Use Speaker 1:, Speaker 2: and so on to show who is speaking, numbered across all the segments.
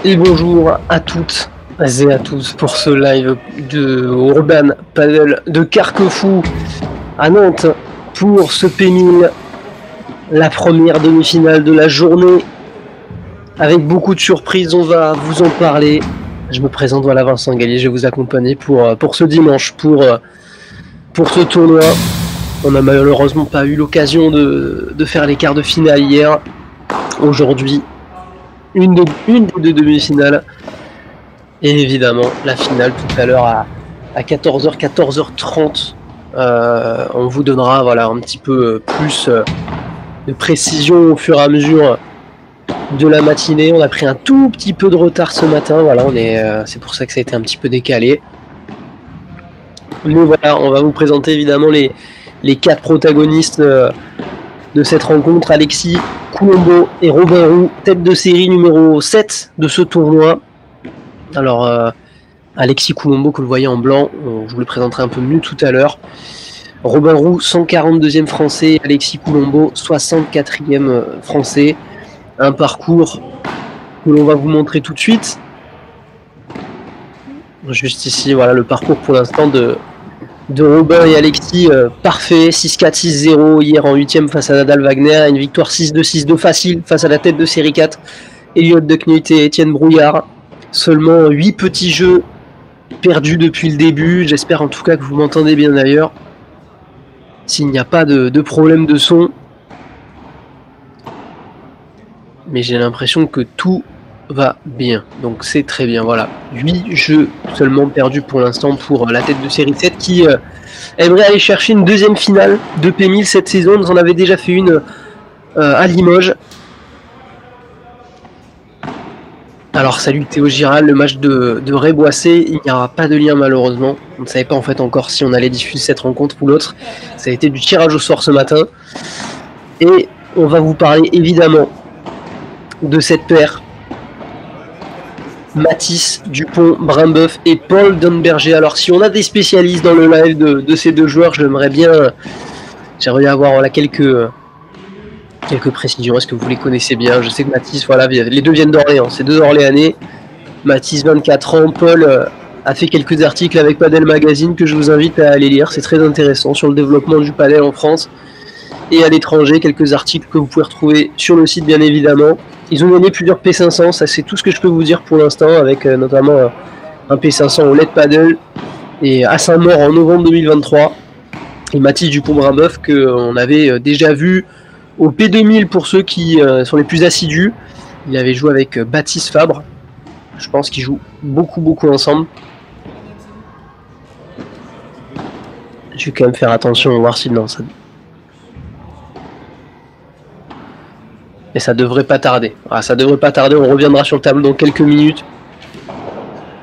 Speaker 1: Et bonjour à toutes et à tous pour ce live de Urban Paddle de Carquefou à Nantes pour ce P1000, la première demi-finale de la journée. Avec beaucoup de surprises, on va vous en parler. Je me présente, voilà, Vincent Gallier, je vais vous accompagner pour ce dimanche, pour ce tournoi. On n'a malheureusement pas eu l'occasion de faire les quarts de finale hier. Aujourd'hui, une des deux demi-finales. Et évidemment, la finale tout à l'heure à 14h, 14h30. On vous donnera voilà, un petit peu plus de précision au fur et à mesure de la matinée. On a pris un tout petit peu de retard ce matin. Voilà, c'est pour ça que ça a été un petit peu décalé. Mais voilà, on va vous présenter évidemment les quatre protagonistes de cette rencontre. Alexis Coulombo et Robin Roux, tête de série numéro 7 de ce tournoi. Alors, Alexis Coulombo, que vous voyez en blanc, je vous le présenterai un peu mieux tout à l'heure. Robin Roux, 142e français. Alexis Coulombo, 64e français. Un parcours que l'on va vous montrer tout de suite. Juste ici, voilà le parcours pour l'instant de Robin et Alexis, parfait. 6-4, 6-0 hier en 8e face à Nadal Wagner. Une victoire 6-2, 6-2 facile face à la tête de série 4. Elliot De Knuit et Étienne Brouillard. Seulement 8 petits jeux perdus depuis le début. J'espère en tout cas que vous m'entendez bien d'ailleurs. S'il n'y a pas de problème de son. Mais j'ai l'impression que tout va bien. Donc c'est très bien. Voilà. 8 jeux seulement perdus pour l'instant pour la tête de série 7 qui aimerait aller chercher une deuxième finale de P1000 cette saison. Nous en avait déjà fait une à Limoges. Alors salut Théo Giral, le match de Ray Boissé, il n'y aura pas de lien malheureusement. On ne savait pas en fait encore si on allait diffuser cette rencontre ou l'autre. Ça a été du tirage au sort ce matin. Et on va vous parler évidemment de cette paire. Mathis Dupont-Brimboeuf et Paul Dunberger. Alors si on a des spécialistes dans le live de ces deux joueurs, j'aimerais avoir voilà, quelques précisions. Est-ce que vous les connaissez bien? Je sais que Mathis, voilà, les deux viennent d'Orléans, c'est deux Orléanais. Mathis, 24 ans, Paul a fait quelques articles avec Padel Magazine que je vous invite à aller lire. C'est très intéressant sur le développement du padel en France et à l'étranger. Quelques articles que vous pouvez retrouver sur le site bien évidemment. Ils ont gagné plusieurs P500, ça c'est tout ce que je peux vous dire pour l'instant, avec notamment un P500 au LED Padel et à Saint-Maur en novembre 2023. Et Mathis Dupont-Brimboeuf qu'on avait déjà vu au P2000 pour ceux qui sont les plus assidus. Il avait joué avec Baptiste Fabre. Je pense qu'ils jouent beaucoup ensemble. Je vais quand même faire attention, on va voir si non, ça... Et ça devrait pas tarder. Ah, ça devrait pas tarder, on reviendra sur le tableau dans quelques minutes.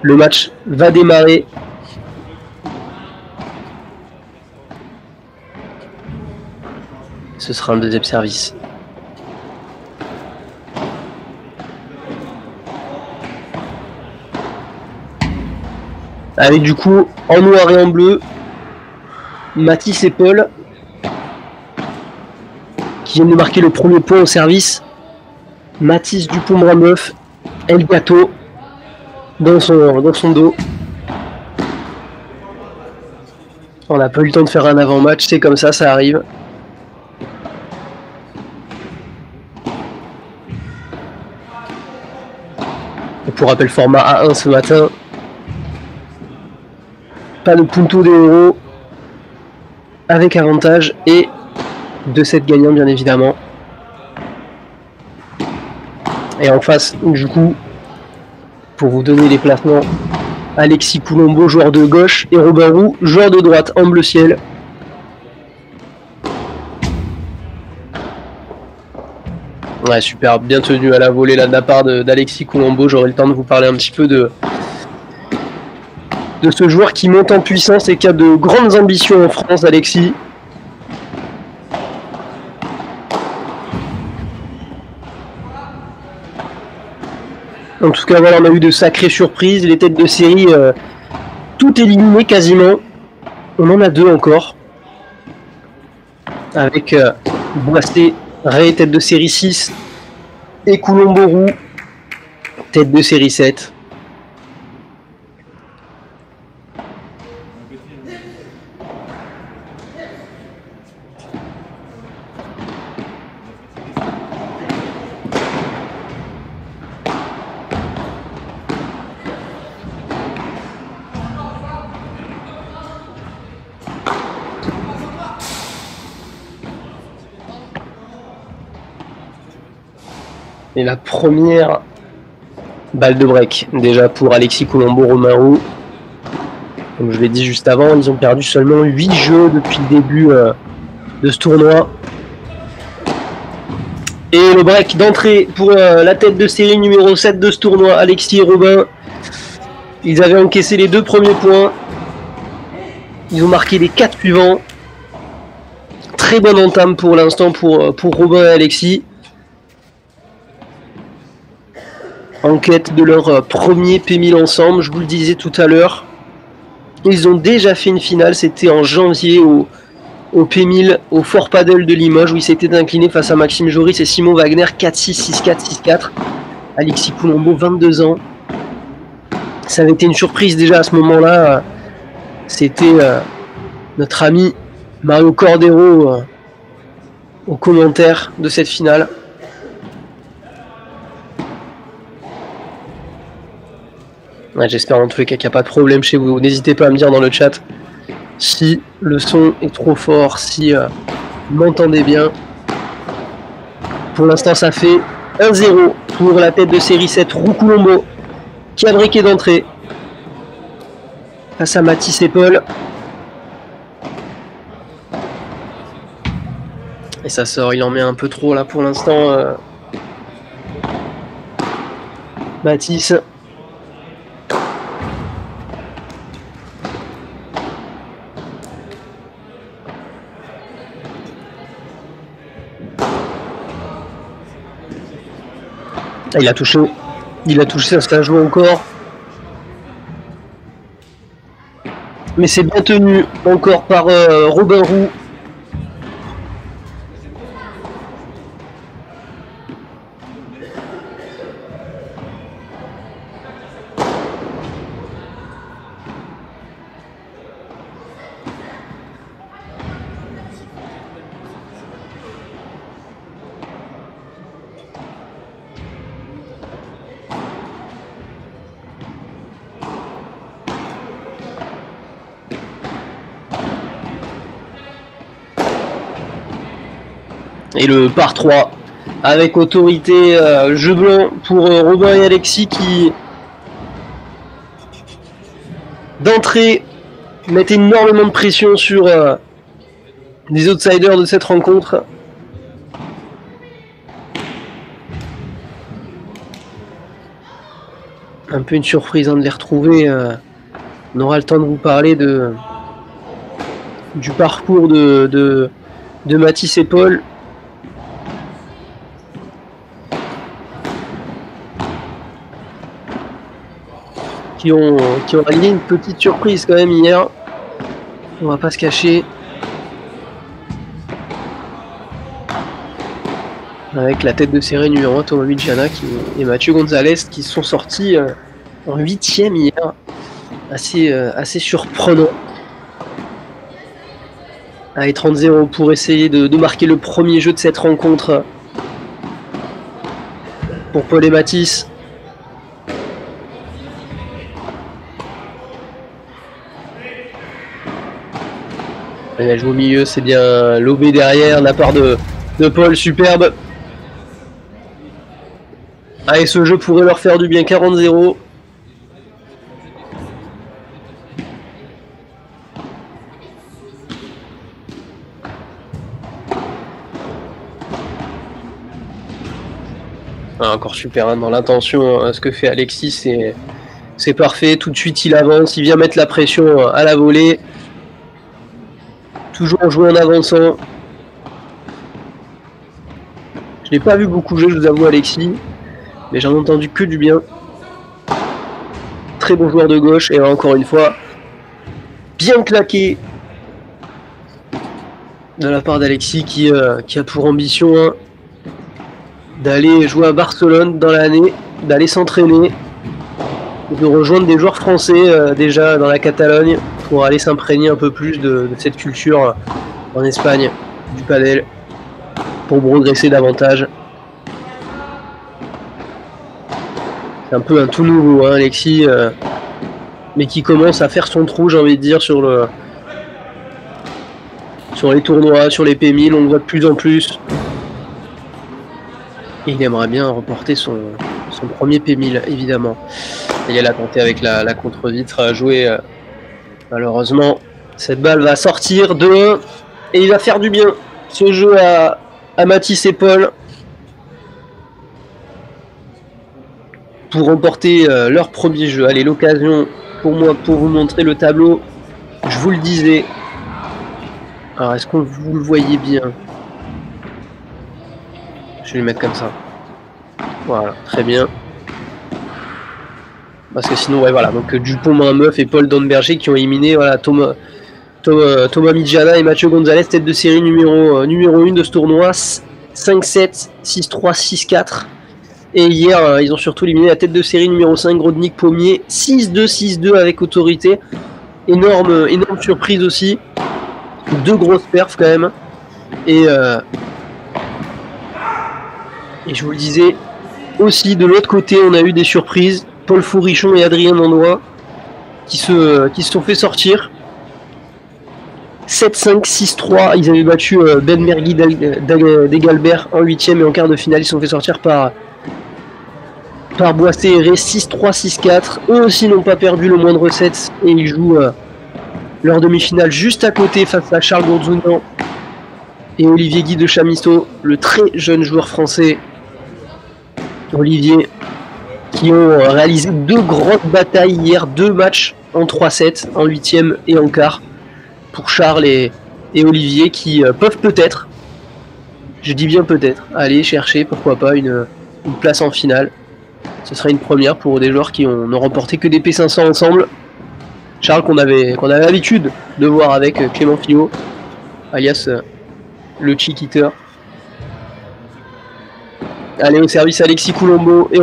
Speaker 1: Le match va démarrer. Ce sera un deuxième service. Avec du coup, en noir et en bleu, Mathis et Paul qui viennent de marquer le premier point au service. Mathis Dupont-Brimboeuf, El Gato dans son dos. On n'a pas eu le temps de faire un avant-match, c'est comme ça arrive. Et pour rappel, format A1 ce matin. Pas de punto des héros avec avantage et 2-7 gagnants bien évidemment. Et en face du coup, pour vous donner les placements, Alexis Coulombo, joueur de gauche, et Robin Roux, joueur de droite en bleu ciel. Ouais, super, bien tenu à la volée là de la part d'Alexis Coulombo. J'aurai le temps de vous parler un petit peu de ce joueur qui monte en puissance et qui a de grandes ambitions en France, Alexis. En tout cas, voilà, on a eu de sacrées surprises. Les têtes de série, tout éliminé quasiment. On en a deux encore. Avec Boissé, Ray, tête de série 6. Et Coulombo Roux. Tête de série 7. Et la première balle de break, déjà pour Alexis Colombo, Romain Roux. Comme je l'ai dit juste avant, ils ont perdu seulement 8 jeux depuis le début de ce tournoi. Et le break d'entrée pour la tête de série numéro 7 de ce tournoi, Alexis et Robin. Ils avaient encaissé les 2 premiers points. Ils ont marqué les 4 suivants. Très bonne entame pour l'instant pour Robin et Alexis. En quête de leur premier P1000 ensemble, je vous le disais tout à l'heure. Ils ont déjà fait une finale, c'était en janvier au P1000, au Fort Paddle de Limoges, où ils s'étaient inclinés face à Maxime Joris et Simon Wagner, 4-6, 6-4, 6-4. Alexis Colombo, 22 ans. Ça avait été une surprise déjà à ce moment-là. C'était notre ami Mario Cordero aux commentaires de cette finale. Ouais, j'espère en tout cas qu'il n'y a pas de problème chez vous. N'hésitez pas à me dire dans le chat si le son est trop fort, si vous m'entendez bien. Pour l'instant, ça fait 1-0 pour la tête de série 7, Roux Colombo, qui a briqué d'entrée face à Mathis et Paul. Et ça sort, il en met un peu trop là pour l'instant. Mathis. Ah, il a touché, ça se la joue encore. Mais c'est bien tenu encore par Robin Roux. Et le par 3 avec autorité, jeu blanc pour Robin et Alexis qui d'entrée mettent énormément de pression sur les outsiders de cette rencontre. Un peu une surprise de les retrouver. On aura le temps de vous parler du parcours de Mathis et Paul. Qui ont réalisé une petite surprise quand même hier. On va pas se cacher. Avec la tête de série numéro 1, Thomas Midjana et Mathieu Gonzalez qui sont sortis en 8e hier. Assez surprenant. Allez, 30-0 pour essayer de marquer le premier jeu de cette rencontre pour Paul et Mathis. Elle joue au milieu, c'est bien lobé derrière, la part de Paul, superbe. Allez, ce jeu pourrait leur faire du bien, 40-0. Encore super hein, dans l'intention, ce que fait Alexis, c'est parfait. Tout de suite, il avance, il vient mettre la pression à la volée. Toujours jouer en avançant. Je n'ai pas vu beaucoup jouer, je vous avoue, Alexis, mais j'en ai entendu que du bien. Très bon joueur de gauche, et encore une fois, bien claqué de la part d'Alexis qui a pour ambition d'aller jouer à Barcelone dans l'année d'aller s'entraîner, de rejoindre des joueurs français déjà dans la Catalogne pour aller s'imprégner un peu plus de cette culture en Espagne du padel pour progresser davantage. C'est un peu un tout nouveau, hein, Alexis, mais qui commence à faire son trou, j'ai envie de dire, sur les tournois, sur les P1000, on le voit de plus en plus. Et il aimerait bien remporter son premier P1000, évidemment. Et elle a tenté avec la contre-vitre à jouer. Malheureusement, cette balle va sortir de 1 et il va faire du bien. Ce jeu à Mathis et Paul pour remporter leur premier jeu. Allez, l'occasion pour moi pour vous montrer le tableau. Je vous le disais. Alors, est-ce que vous le voyez bien? Je vais le mettre comme ça. Voilà, très bien. Parce que sinon, ouais, voilà. Donc Dupont, Main-Meuf et Paul Donberger qui ont éliminé voilà, Thomas Midjana et Mathieu Gonzalez, tête de série numéro 1 de ce tournoi. 5-7, 6-3, 6-4. Et hier, ils ont surtout éliminé la tête de série numéro 5, Grodnik Pommier. 6-2, 6-2 avec autorité. Énorme surprise aussi. 2 grosses perfs quand même. Et je vous le disais, aussi de l'autre côté, on a eu des surprises. Paul Fourrichon et Adrien Nandois qui se sont fait sortir. 7-5, 6-3. Ils avaient battu Ben Mergui d'Egalbert en 8e et en quart de finale. Ils se sont fait sortir par Boissé et Ré. 6-3, 6-4. Eux aussi n'ont pas perdu le moindre set et ils jouent leur demi-finale juste à côté face à Charles Gourzounian et Olivier Guy de Chamisso, le très jeune joueur français. Olivier, qui ont réalisé 2 grandes batailles hier, 2 matchs en 3-7, en 8e et en quart, pour Charles et Olivier, qui peuvent peut-être, je dis bien peut-être, aller chercher, pourquoi pas, une place en finale. Ce serait une première pour des joueurs qui n'ont remporté que des P500 ensemble. Charles qu'on avait l'habitude de voir avec Clément Fillot, alias le Chiquiteur. Allez, au service Alexis Coulombo et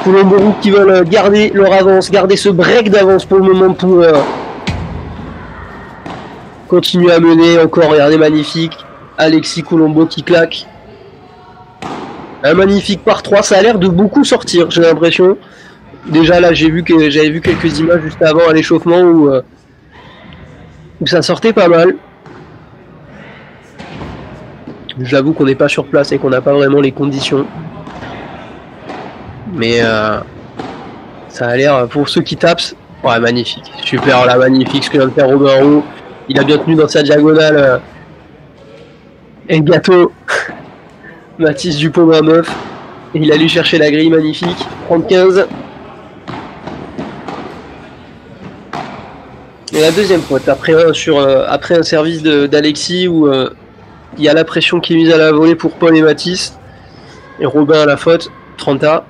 Speaker 1: Coulombo qui veulent garder leur avance, garder ce break d'avance pour le moment pour continuer à mener. Encore, regardez, magnifique. Alexis Coulombo qui claque. Un magnifique par 3, ça a l'air de beaucoup sortir, j'ai l'impression. Déjà là, j'avais vu quelques images juste avant à l'échauffement où ça sortait pas mal. J'avoue qu'on n'est pas sur place et qu'on n'a pas vraiment les conditions. Mais ça a l'air, pour ceux qui tapent, ouais, magnifique. Super, là, magnifique ce que vient de faire Robin Roux. Il a bien tenu dans sa diagonale El Gâteau. Mathis Dupont Main-Meuf. Et il a lu chercher la grille, magnifique. 30-15. Et la deuxième faute, après un service d'Alexis où il y a la pression qui est mise à la volée pour Paul et Mathis. Et Robin à la faute, 30A.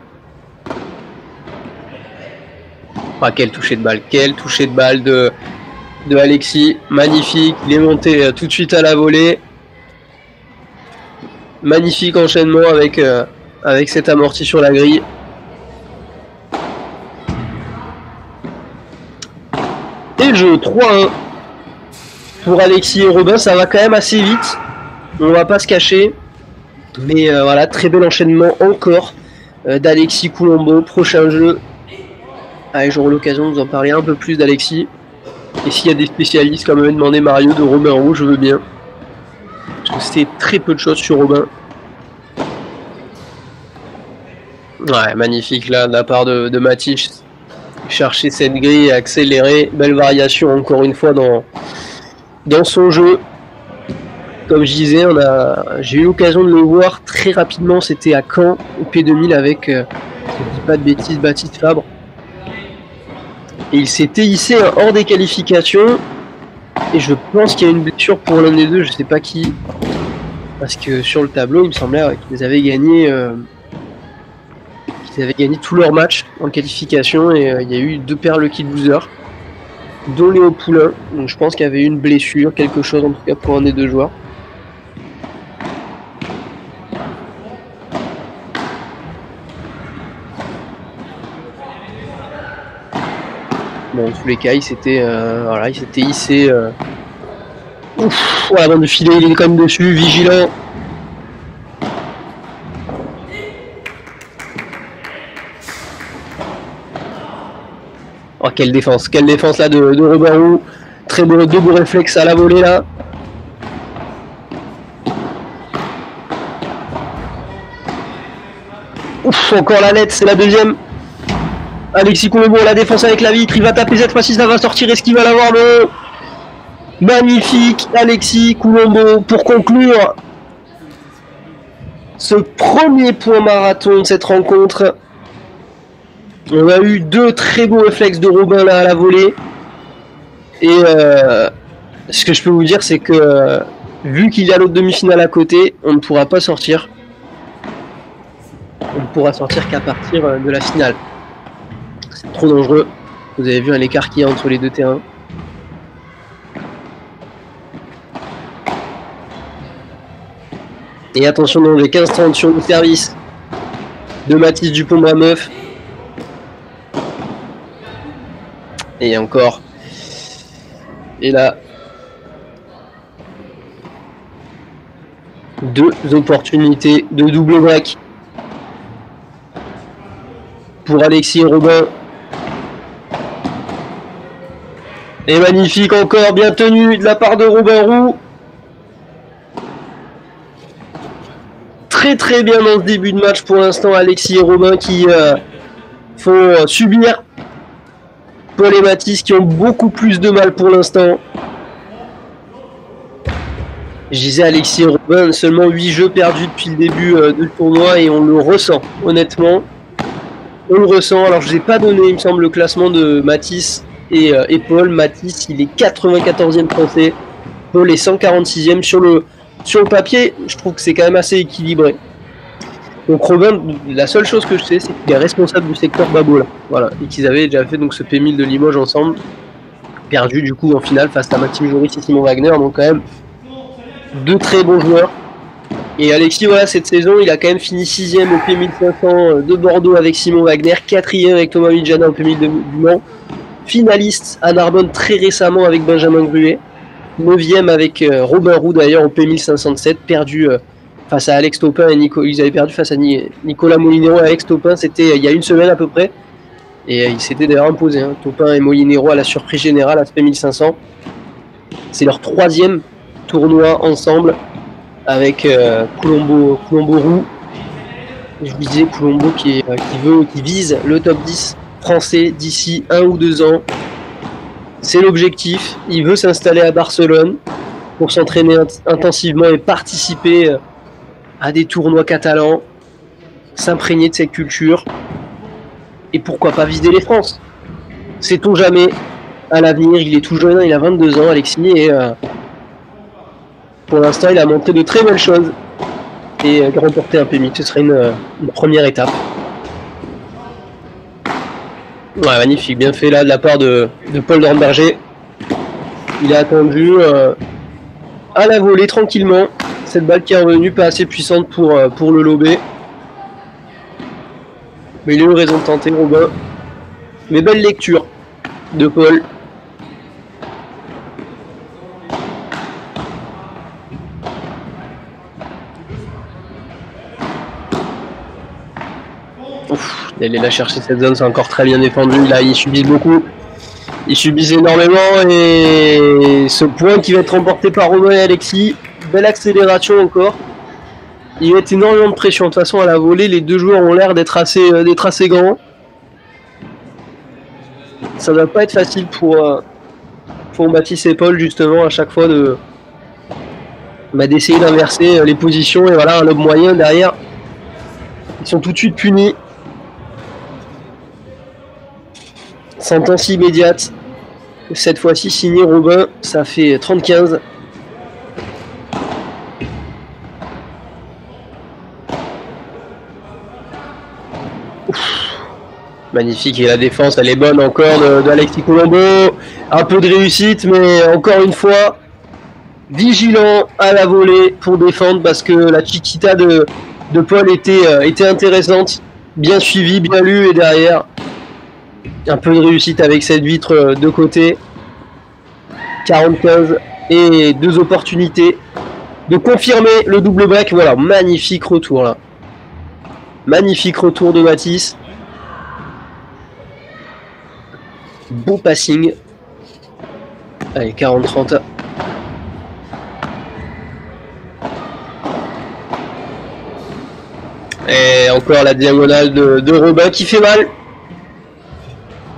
Speaker 1: Ah, quel toucher de balle de Alexis, magnifique. Il est monté tout de suite à la volée. Magnifique enchaînement avec cette amorti sur la grille. Et jeu 3-1 pour Alexis et Robin, ça va quand même assez vite, on va pas se cacher, mais voilà, très bel enchaînement encore d'Alexis Coulombo. Prochain jeu, allez, j'aurai l'occasion de vous en parler un peu plus d'Alexis, et s'il y a des spécialistes comme avait demandé Mario de Robin Roux, je veux bien, parce que c'était très peu de choses sur Robin. Ouais, magnifique là de la part de Mathis. Chercher cette grille et accélérer. Belle variation encore une fois dans son jeu. Comme je disais, j'ai eu l'occasion de le voir très rapidement. C'était à Caen, au P2000 avec, je ne dis pas de bêtises, Baptiste Fabre. Et il s'était hissé hors des qualifications. Et je pense qu'il y a une blessure pour l'un des deux, je ne sais pas qui. Parce que sur le tableau, il me semblait qu'ils avaient gagné... Ils avaient gagné tous leurs matchs en qualification et il y a eu 2 paires Lucky Loser, dont Léo Poulain. Donc je pense qu'il y avait eu une blessure, quelque chose en tout cas pour un des deux joueurs. bon, en tous les cas, il s'était voilà, il s'était hissé. Ouf, voilà, avant de filer, il est quand même dessus, vigilant. Oh, quelle défense là de Robin Roux. Très beau, deux beaux réflexes à la volée là. Ouf, encore la lettre, c'est la deuxième. Alexis Colombo, la défense avec la vitre, il va taper cette fois-ci, ça va sortir, est-ce qu'il va l'avoir? Le magnifique Alexis Colombo pour conclure ce premier point marathon de cette rencontre. On a eu deux très beaux réflexes de Robin là à la volée. Et ce que je peux vous dire, c'est que vu qu'il y a l'autre demi-finale à côté, on ne pourra pas sortir. On ne pourra sortir qu'à partir de la finale. C'est trop dangereux. Vous avez vu l'écart qu'il y a entre les deux terrains. Et attention dans les 15-30 sur le service de Mathis Dupont-Brameuf. Et encore. Et là, deux opportunités de double break pour Alexis et Robin. Et magnifique encore, bien tenu de la part de Robin Roux. Très très bien dans ce début de match pour l'instant, Alexis et Robin qui font subir Paul et Mathis qui ont beaucoup plus de mal pour l'instant. Je disais Alexis et Robin, seulement 8 jeux perdus depuis le début du tournoi et on le ressent, honnêtement. On le ressent. Alors je ne vous ai pas donné, il me semble, le classement de Mathis et Paul. Mathis, il est 94e français. Paul est 146e sur le papier. Je trouve que c'est quand même assez équilibré. Donc Robin, la seule chose que je sais, c'est qu'il est responsable du secteur Babola. Voilà, et qu'ils avaient déjà fait donc ce P1000 de Limoges ensemble, perdu du coup en finale face à Maxime Joris et Simon Wagner. Donc quand même deux très bons joueurs. Et Alexis, voilà, cette saison, il a quand même fini 6e au P1500 de Bordeaux avec Simon Wagner, 4e avec Thomas Midjana au P1000 du Mans, finaliste à Narbonne très récemment avec Benjamin Gruet, 9e avec Robin Roux d'ailleurs au P1507, perdu face à Alex Taupin et ils avaient perdu face à Nicolas Molinero et Alex Taupin, c'était il y a une semaine à peu près, et ils s'étaient d'ailleurs imposés, hein, Taupin et Molinero à la surprise générale à ce P1500. C'est leur 3e tournoi ensemble avec Colombo Roux. Je vous disais Colombo qui vise le top 10 français d'ici 1 ou 2 ans. C'est l'objectif. Il veut s'installer à Barcelone pour s'entraîner intensivement et participer à des tournois catalans, s'imprégner de cette culture et pourquoi pas viser les France. Sait-on jamais à l'avenir. Il est tout jeune, il a 22 ans, Alexis, et pour l'instant il a montré de très belles choses et remporter un P1000, ce serait une première étape. Ouais, magnifique, bien fait là de la part de Paul Dornberger. Il a attendu à la volée tranquillement. Cette balle qui est revenue, pas assez puissante pour le lober. Mais il a eu raison de tenter, Robin. Mais belle lecture de Paul. Ouf, d'aller la chercher cette zone, c'est encore très bien défendu. Là, ils subissent beaucoup. Ils subissent énormément. Et ce point qui va être remporté par Robin et Alexis. Belle accélération encore. Il va être énormément de pression. De toute façon, à la volée, les deux joueurs ont l'air d'être assez grands. Ça ne va pas être facile pour Mathis et Paul, justement, à chaque fois d'essayer d'inverser les positions. Et voilà, un lob moyen derrière. Ils sont tout de suite punis. Sentence immédiate. Cette fois-ci, signé Robin, ça fait 30-15. Magnifique, et la défense elle est bonne encore d'Alexis Colombo. Un peu de réussite, mais encore une fois vigilant à la volée pour défendre, parce que la chiquita de Paul était intéressante, bien suivie, bien lue, et derrière Un peu de réussite avec cette vitre de côté. 45 et 2 opportunités de confirmer le double break. Voilà, magnifique retour là. Magnifique retour de Mathis. Beau passing. Allez, 40-30. Et encore la diagonale de Robin qui fait mal.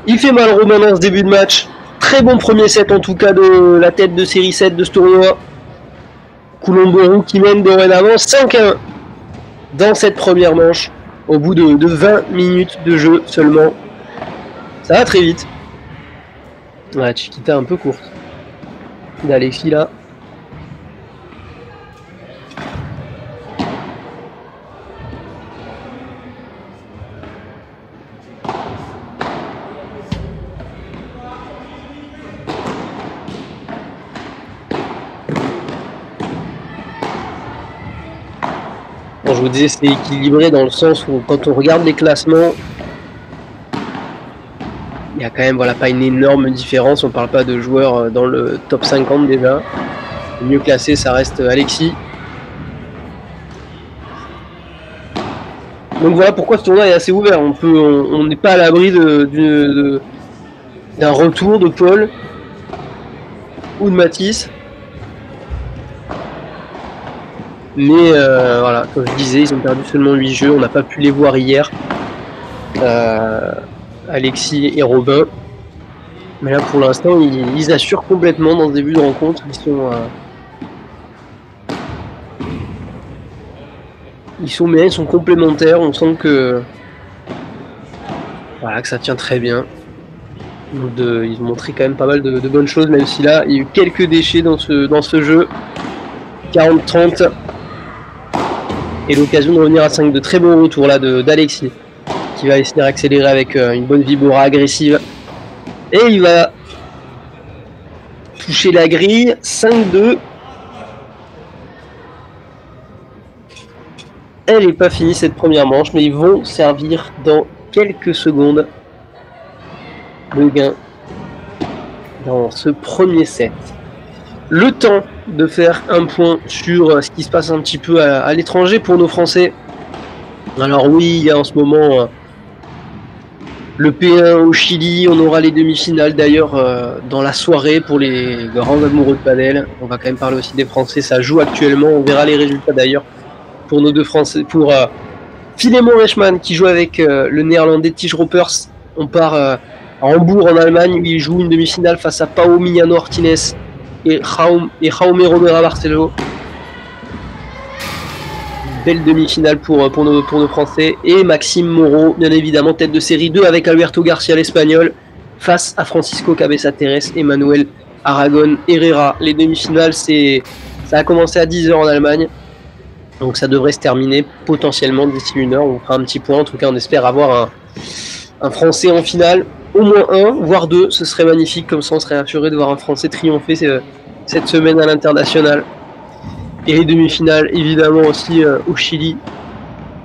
Speaker 1: Il fait mal Robin dans ce début de match. Très bon premier set en tout cas de la tête de série 7 de ce tournoi. Coulombo qui mène dorénavant 5-1 dans cette première manche. Au bout de 20 minutes de jeu seulement. Ça va très vite. Ouais, Chiquita un peu courte. D'Alexis là. Bon, je vous disais c'est équilibré dans le sens où quand on regarde les classements, il y a quand même voilà, pas une énorme différence. On parle pas de joueurs dans le top 50 déjà. Le mieux classé, ça reste Alexis. Donc voilà pourquoi ce tournoi est assez ouvert. On n'est pas à l'abri d'un retour de Paul ou de Mathis. Mais voilà, comme je disais, ils ont perdu seulement 8 jeux. On n'a pas pu les voir hier. Alexis et Robin. Mais là pour l'instant ils assurent complètement dans ce début de rencontre. Ils sont complémentaires. On sent que voilà, que ça tient très bien. Ils ont montré quand même pas mal de bonnes choses, même si là il y a eu quelques déchets dans ce jeu. 40-30 et l'occasion de revenir à 5. De très bons retours là d'Alexis qui va essayer d'accélérer avec une bonne vibora agressive. Et il va toucher la grille. 5-2. Elle n'est pas finie cette première manche, mais ils vont servir dans quelques secondes le gain dans ce premier set. Le temps de faire un point sur ce qui se passe un petit peu à l'étranger pour nos Français. Alors oui, il y a en ce moment le P1 au Chili, on aura les demi-finales d'ailleurs dans la soirée pour les grands amoureux de padel. On va quand même parler aussi des Français, ça joue actuellement, on verra les résultats d'ailleurs pour nos deux Français, pour Filemon Reichmann qui joue avec le néerlandais Tige Ropers. On part à Hambourg en Allemagne où il joue une demi-finale face à Pao Mignano Ortínez et Jaume Romero Barcelo. Belle demi-finale pour nos Français. Et Maxime Moreau, bien évidemment, tête de série 2 avec Alberto Garcia l'Espagnol face à Francisco Cabeza Teres et Manuel Aragon Herrera. Les demi-finales, ça a commencé à 10h en Allemagne. Donc ça devrait se terminer potentiellement d'ici 1 heure. On fera un petit point. En tout cas, on espère avoir un Français en finale. Au moins 1, voire 2. Ce serait magnifique. Comme ça, on serait assuré de voir un Français triompher cette semaine à l'international. Et les demi-finales, évidemment, aussi au Chili.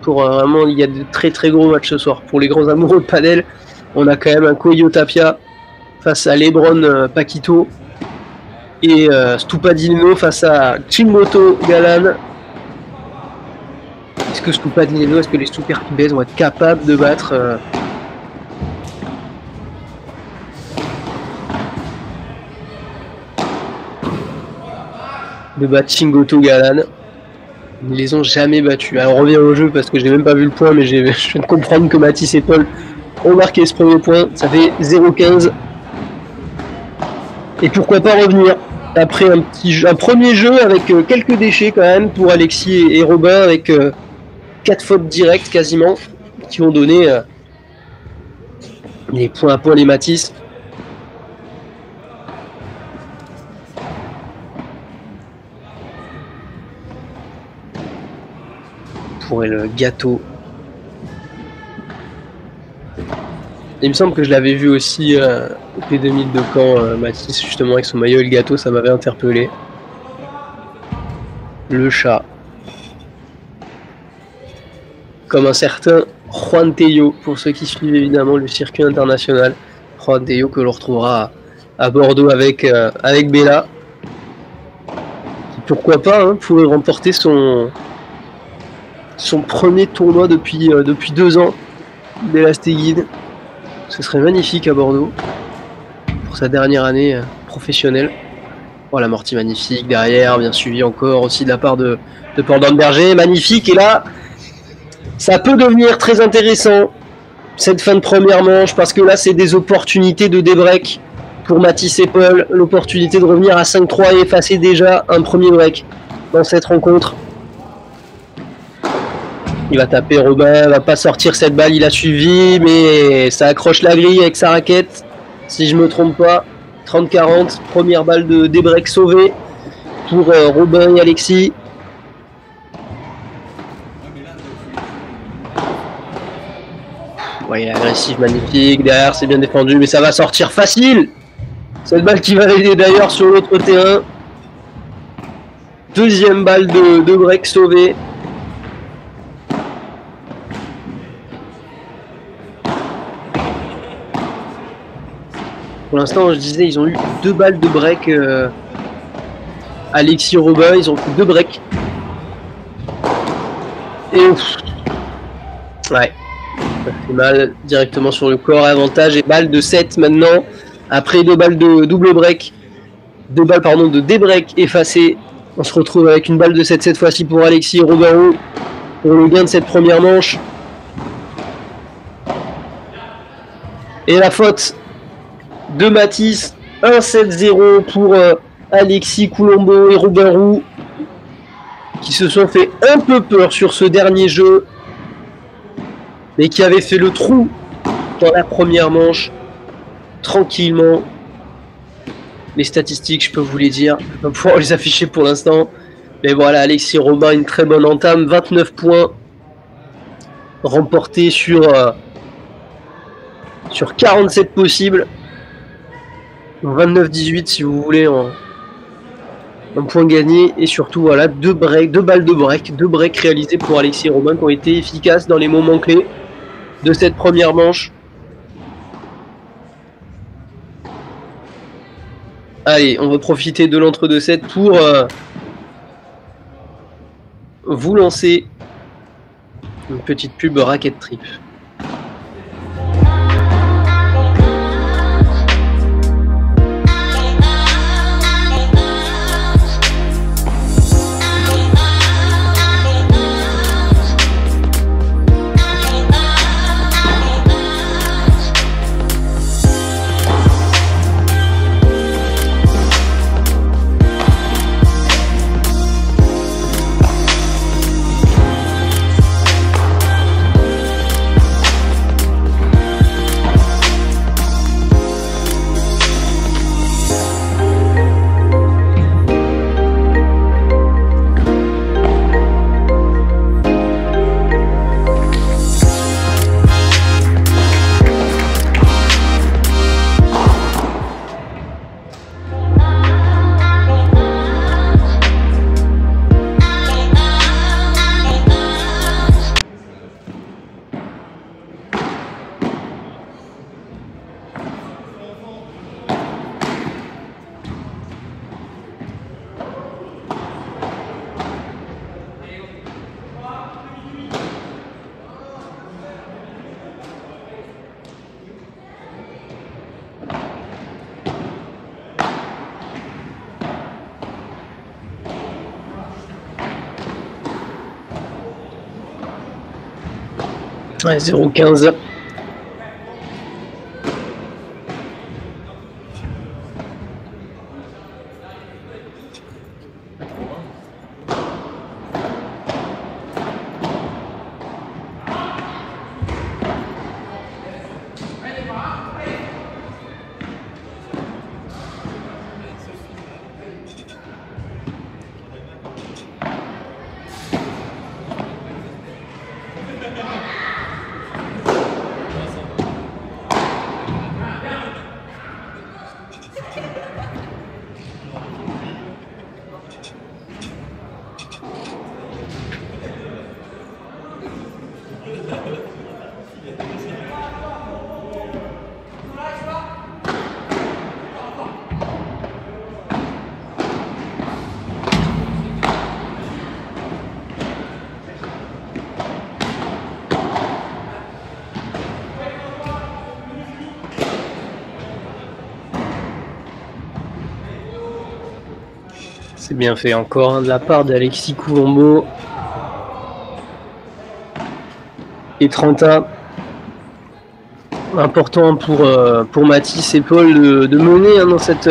Speaker 1: Vraiment, il y a de très très gros matchs ce soir. Pour les grands amoureux de padel, on a quand même un Coelho Tapia face à Lebron Paquito. Et Stupadino face à Chimboto Galan. Est-ce que Stupadino, est-ce que les Super Pibes vont être capables de battre Chingoto Galan? Ils ne les ont jamais battus. Alors on revient au jeu parce que j'ai même pas vu le point, mais je viens de comprendre que Mathis et Paul ont marqué ce premier point. Ça fait 0-15. Et pourquoi pas revenir après un premier jeu avec quelques déchets quand même pour Alexis et Robin, avec 4 fautes directes quasiment qui ont donné les points à Paul et Mathis. Pour le gâteau. Il me semble que je l'avais vu aussi au P2000 de Caen, Mathis, justement avec son maillot et le gâteau, ça m'avait interpellé. Le chat. Comme un certain Juan Tello, pour ceux qui suivent évidemment le circuit international. Juan Tello que l'on retrouvera à Bordeaux avec Bella. Pourquoi pas, hein, pourrait remporter son premier tournoi depuis 2 ans d'Elastigid. Ce serait magnifique à Bordeaux pour sa dernière année professionnelle. Oh, l'amorti magnifique derrière, bien suivi encore aussi de la part de Paul Dornberger, magnifique. Et là, ça peut devenir très intéressant cette fin de première manche, parce que là c'est des opportunités de débreak pour Mathis et Paul, l'opportunité de revenir à 5-3 et effacer déjà un premier break dans cette rencontre. Il va taper Robin, il va pas sortir cette balle, il a suivi, mais ça accroche la grille avec sa raquette, si je me trompe pas. 30-40, première balle de débreak sauvée pour Robin et Alexis. Ouais, il est agressif, magnifique, derrière c'est bien défendu, mais ça va sortir facile. Cette balle qui va l'aider d'ailleurs sur l'autre terrain. Deuxième balle de break sauvée. Pour l'instant, je disais, ils ont eu 2 balles de break. Alexis et Robin, ils ont fait 2 breaks. Et ouais, ça fait mal directement sur le corps. Avantage et balle de 7 maintenant. Après 2 balles de double break. 2 balles pardon, de débreak effacées. On se retrouve avec une balle de 7 cette fois-ci pour Alexis et Robin pour le gain de cette première manche. Et la faute de Mathis, 1-7-0 pour Alexis Coulombo et Robin Roux, qui se sont fait un peu peur sur ce dernier jeu, mais qui avaient fait le trou dans la première manche, tranquillement. Les statistiques, je peux vous les dire, je ne vais pas pouvoir les afficher pour l'instant, mais voilà, Alexis et Robin, une très bonne entame, 29 points remportés sur 47 possibles. 29-18 si vous voulez en point gagné, et surtout voilà 2 balles de break, 2 breaks réalisés pour Alexis et Robin qui ont été efficaces dans les moments clés de cette première manche. Allez, on va profiter de l'entre-deux-sets pour vous lancer une petite pub Racket Trip. Ouais, 0,15. C'est bien fait encore hein, de la part d'Alexis Coulombeau et Trenta. Important pour Mathis et Paul de mener hein, dans cette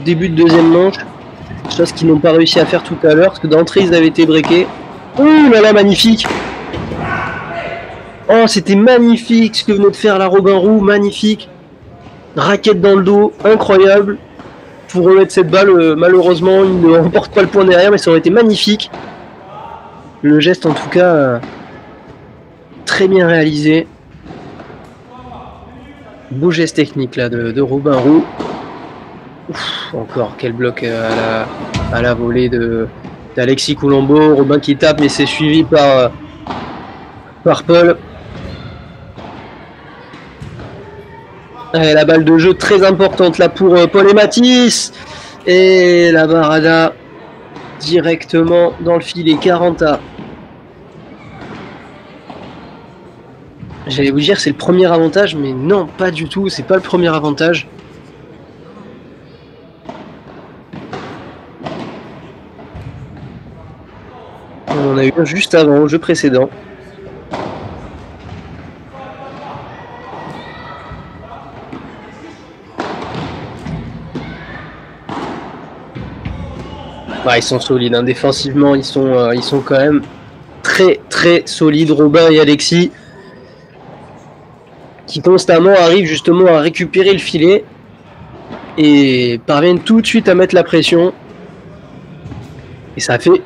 Speaker 1: début de deuxième manche. Chose qu'ils n'ont pas réussi à faire tout à l'heure parce que d'entrée ils avaient été breakés. Oh là là, magnifique! Oh, c'était magnifique ce que venait de faire la Robin Roux, magnifique! Raquette dans le dos, incroyable! Pour remettre cette balle, malheureusement, il ne remporte pas le point derrière, mais ça aurait été magnifique. Le geste, en tout cas, très bien réalisé. Beau geste technique là de Robin Roux. Ouf, encore quel bloc à la volée d'Alexis Coulombeau. Robin qui tape, mais c'est suivi par Paul. Et la balle de jeu très importante là pour Paul et Mathis. Et la barada directement dans le filet. 40A. J'allais vous dire c'est le premier avantage, mais non, pas du tout. C'est pas le premier avantage. On en a eu un juste avant, au jeu précédent. Bah, ils sont solides, hein. Défensivement, ils sont quand même très solides, Robin et Alexis, qui constamment arrivent justement à récupérer le filet et parviennent tout de suite à mettre la pression. Et ça fait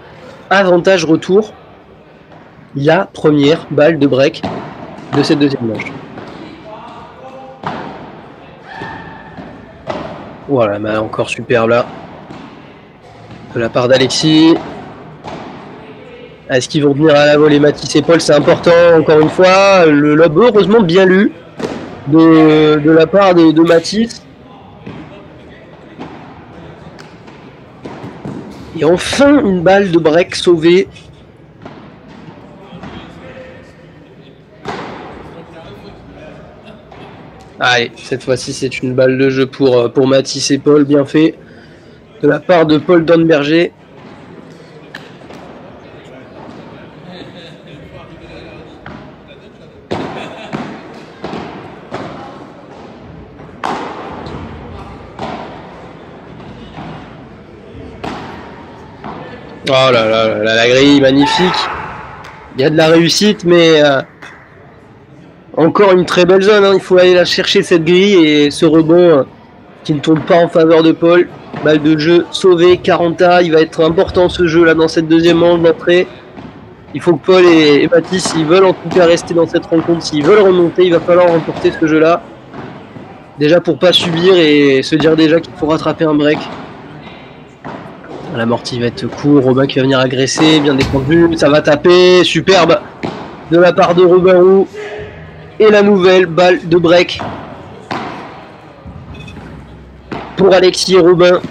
Speaker 1: avantage retour, la première balle de break de cette deuxième manche. Voilà, mais encore superbe là. De la part d'Alexis. Est-ce qu'ils vont venir à la volée Mathis et Paul? C'est important, encore une fois. Le lob heureusement bien lu de la part de Mathis. Et enfin une balle de break sauvée. Allez, cette fois-ci c'est une balle de jeu pour Mathis et Paul, bien fait. De la part de Paul Donberger. Oh là là, la grille, magnifique. Il y a de la réussite, mais encore une très belle zone. Hein. Il faut aller la chercher, cette grille, et ce rebond qui ne tourne pas en faveur de Paul. Balle de jeu sauvée, 40A. Il va être important ce jeu là dans cette deuxième manche d'entrée. Il faut que Paul et Mathis, s'ils veulent en tout cas rester dans cette rencontre, s'ils veulent remonter, il va falloir remporter ce jeu là. Déjà pour pas subir et se dire déjà qu'il faut rattraper un break. L'amorti va être court, Robin qui va venir agresser, bien défendu, ça va taper, superbe de la part de Robin Roux. Et la nouvelle balle de break pour Alexis et Robin.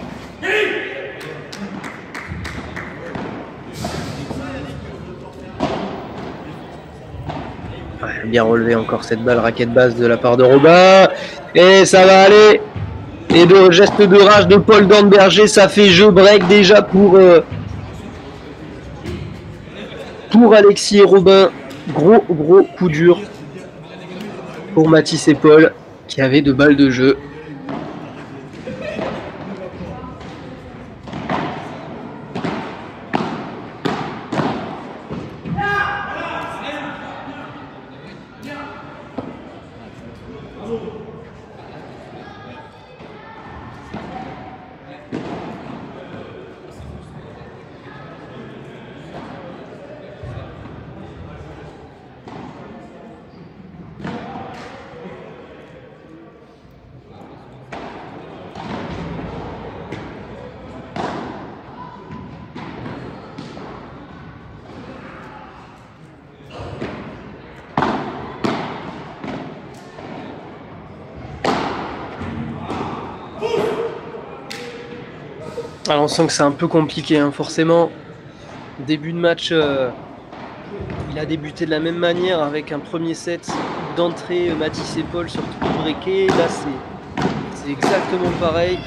Speaker 1: Ouais, bien relevé encore cette balle, raquette basse de la part de Robin. Et ça va aller. Et de geste de rage de Paul Donberger, ça fait jeu break déjà pour Alexis et Robin. Gros coup dur pour Mathis et Paul qui avaient 2 balles de jeu. Alors on sent que c'est un peu compliqué, hein, forcément. Début de match, il a débuté de la même manière avec un premier set d'entrée Mathis et Paul sur tout breaké. Là c'est exactement pareil.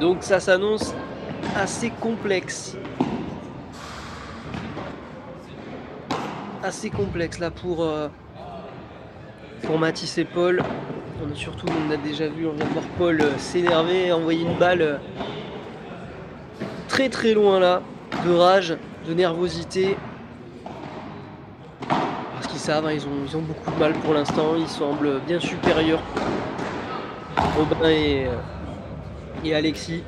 Speaker 1: Donc ça s'annonce assez complexe. Assez complexe là pour Mathis et Paul. Surtout, on a déjà vu, on vient de voir Paul s'énerver, envoyer une balle très très loin là, de rage, de nervosité. Parce qu'ils savent, hein, ils ont beaucoup de mal pour l'instant, ils semblent bien supérieurs, Robin et Alexis.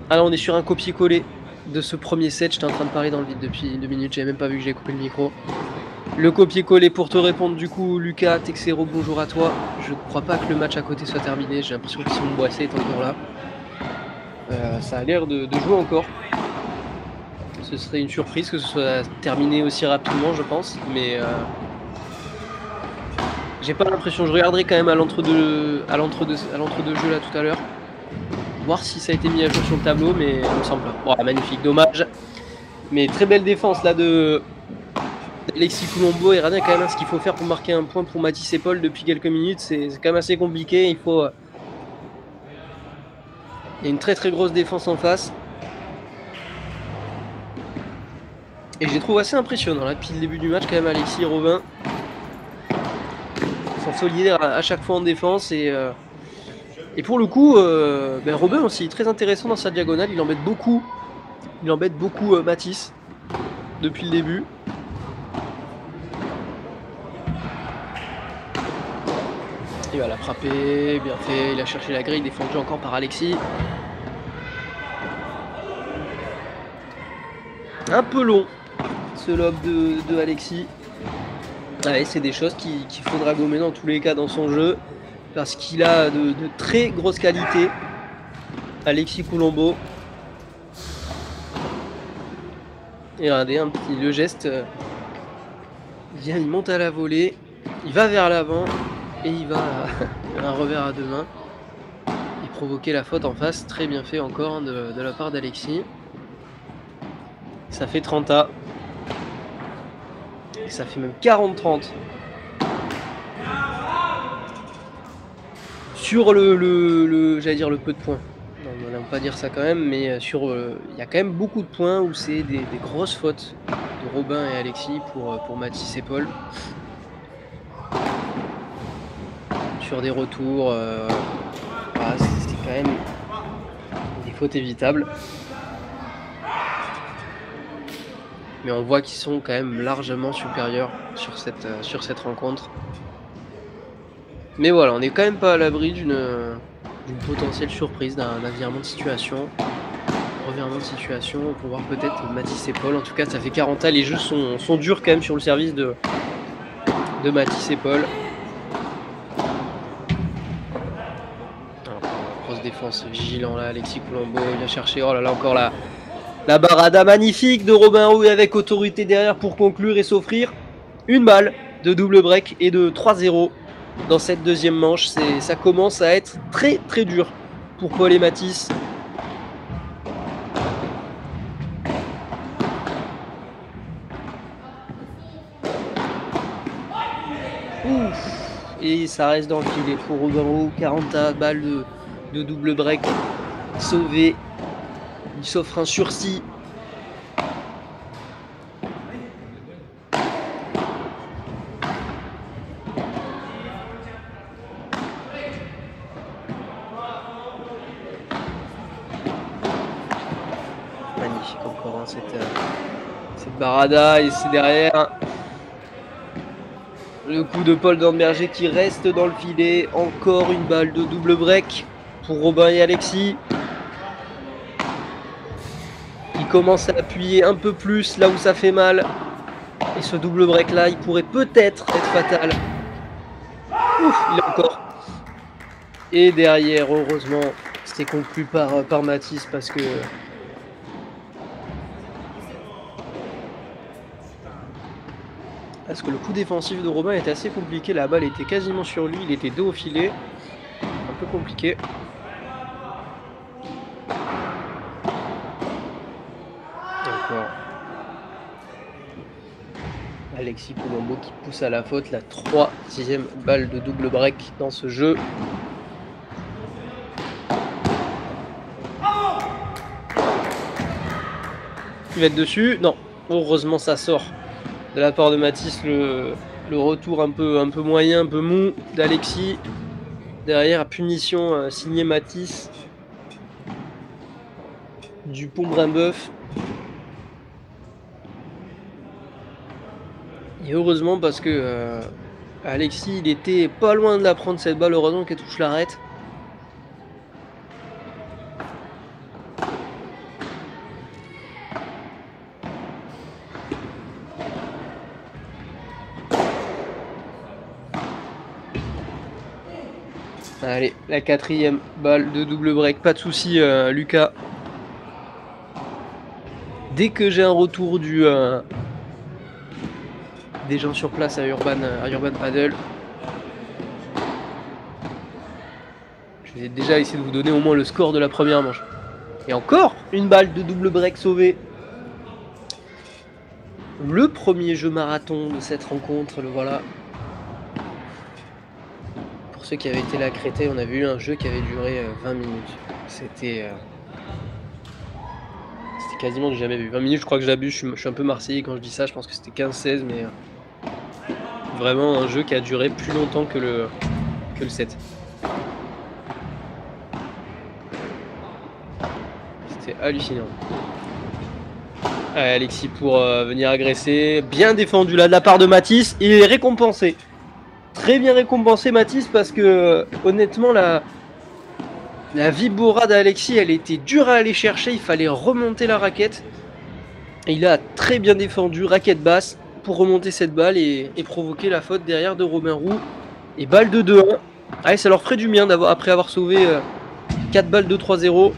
Speaker 1: Alors on est sur un copier-coller de ce premier set, j'étais en train de parler dans le vide depuis 2 minutes, j'avais même pas vu que j'avais coupé le micro. Le copier-coller pour te répondre du coup, Lucas, Texero, bonjour à toi. Je ne crois pas que le match à côté soit terminé, j'ai l'impression que Simon Boissé est encore là. Ça a l'air de jouer encore. Ce serait une surprise que ce soit terminé aussi rapidement, je pense, mais j'ai pas l'impression. Je regarderai quand même à l'entre-deux jeu là tout à l'heure, voir si ça a été mis à jour sur le tableau, mais il me semble pas. Bon, magnifique, dommage. Mais très belle défense là de Alexis Coulombo. Et regardez quand même ce qu'il faut faire pour marquer un point pour Mathis et Paul depuis quelques minutes. C'est quand même assez compliqué. Il y a une très très grosse défense en face. Et je les trouve assez impressionnants là depuis le début du match quand même, Alexis et Robin. Ils sont solidaires à chaque fois en défense et pour le coup, Robin aussi très intéressant dans sa diagonale. Il embête beaucoup Mathis depuis le début. Il va la frapper, bien fait. Il a cherché la grille, défendu encore par Alexis. Un peu long ce lob de Alexis. Ouais, c'est des choses qu'il faudra gommer dans tous les cas dans son jeu, parce qu'il a de très grosses qualités, Alexis Coulombo. Et regardez le geste, il monte à la volée, il va vers l'avant et il va un revers à deux mains et provoquer la faute en face. Très bien fait encore de la part d'Alexis. Ça fait 30-A. Et ça fait même 40-30. Sur j'allais dire le peu de points. Non, on n'aime pas dire ça quand même, mais il y a quand même beaucoup de points où c'est des grosses fautes de Robin et Alexis pour Mathis et Paul. Sur des retours, voilà, c'est quand même des fautes évitables. Mais on voit qu'ils sont quand même largement supérieurs sur cette rencontre. Mais voilà, on n'est quand même pas à l'abri d'une potentielle surprise, d'un virement de situation. revirement de situation pour voir peut-être Mathis et Paul. En tout cas, ça fait 40 ans. Les jeux sont durs quand même sur le service de Mathis et Paul. Grosse défense, vigilant là, Alexis Colombo, il vient chercher, oh là là, encore la barada magnifique de Robin Roux avec autorité derrière pour conclure et s'offrir une balle de double break et de 3-0 dans cette deuxième manche. Ça commence à être très très dur pour Paul et Mathis. Ouf. Et ça reste dans le filet pour Robin Roux, 40 balles de double break sauvé. Il s'offre un sursis. Magnifique encore hein, cette barada et c'est derrière le coup de Paul Dornberger qui reste dans le filet. Encore une balle de double break pour Robin et Alexis. Il commence à appuyer un peu plus là où ça fait mal. Et ce double break là, il pourrait peut-être être fatal. Ouf, il est encore. Et derrière, heureusement, c'est conclu par Mathis parce que le coup défensif de Robin était assez compliqué. La balle était quasiment sur lui, il était dos au filet. Un peu compliqué. Encore Alexis Colombo qui pousse à la faute, la 3e balle de double break dans ce jeu. Il va être dessus, non, heureusement ça sort de la part de Mathis, le retour un peu moyen, un peu mou d'Alexis. Derrière, punition signée Mathis. Dupont-Brimboeuf. Et heureusement parce que Alexis, il était pas loin de la prendre cette balle, heureusement qu'elle touche l'arrête. Allez, la 4e balle de double break, pas de souci Lucas. Dès que j'ai un retour des gens sur place à Urban Paddle, je vais déjà essayer de vous donner au moins le score de la première manche. Et encore une balle de double break sauvée. Le premier jeu marathon de cette rencontre, le voilà. Pour ceux qui avaient été là à Créteil, on avait eu un jeu qui avait duré 20 minutes. C'était quasiment du jamais vu. 20 minutes, je crois que j'abuse, je suis un peu marseillais quand je dis ça, je pense que c'était 15-16, mais vraiment un jeu qui a duré plus longtemps que le 7. C'était hallucinant. Allez, Alexis pour venir agresser. Bien défendu là de la part de Mathis. Il est récompensé. Très bien récompensé Mathis parce que honnêtement la vibora d'Alexis elle était dure à aller chercher. Il fallait remonter la raquette. Et il a très bien défendu, raquette basse, pour remonter cette balle et provoquer la faute derrière de Robin Roux. Et balle de 2-1. Allez, ça leur ferait du bien après avoir sauvé 4 balles de 3-0.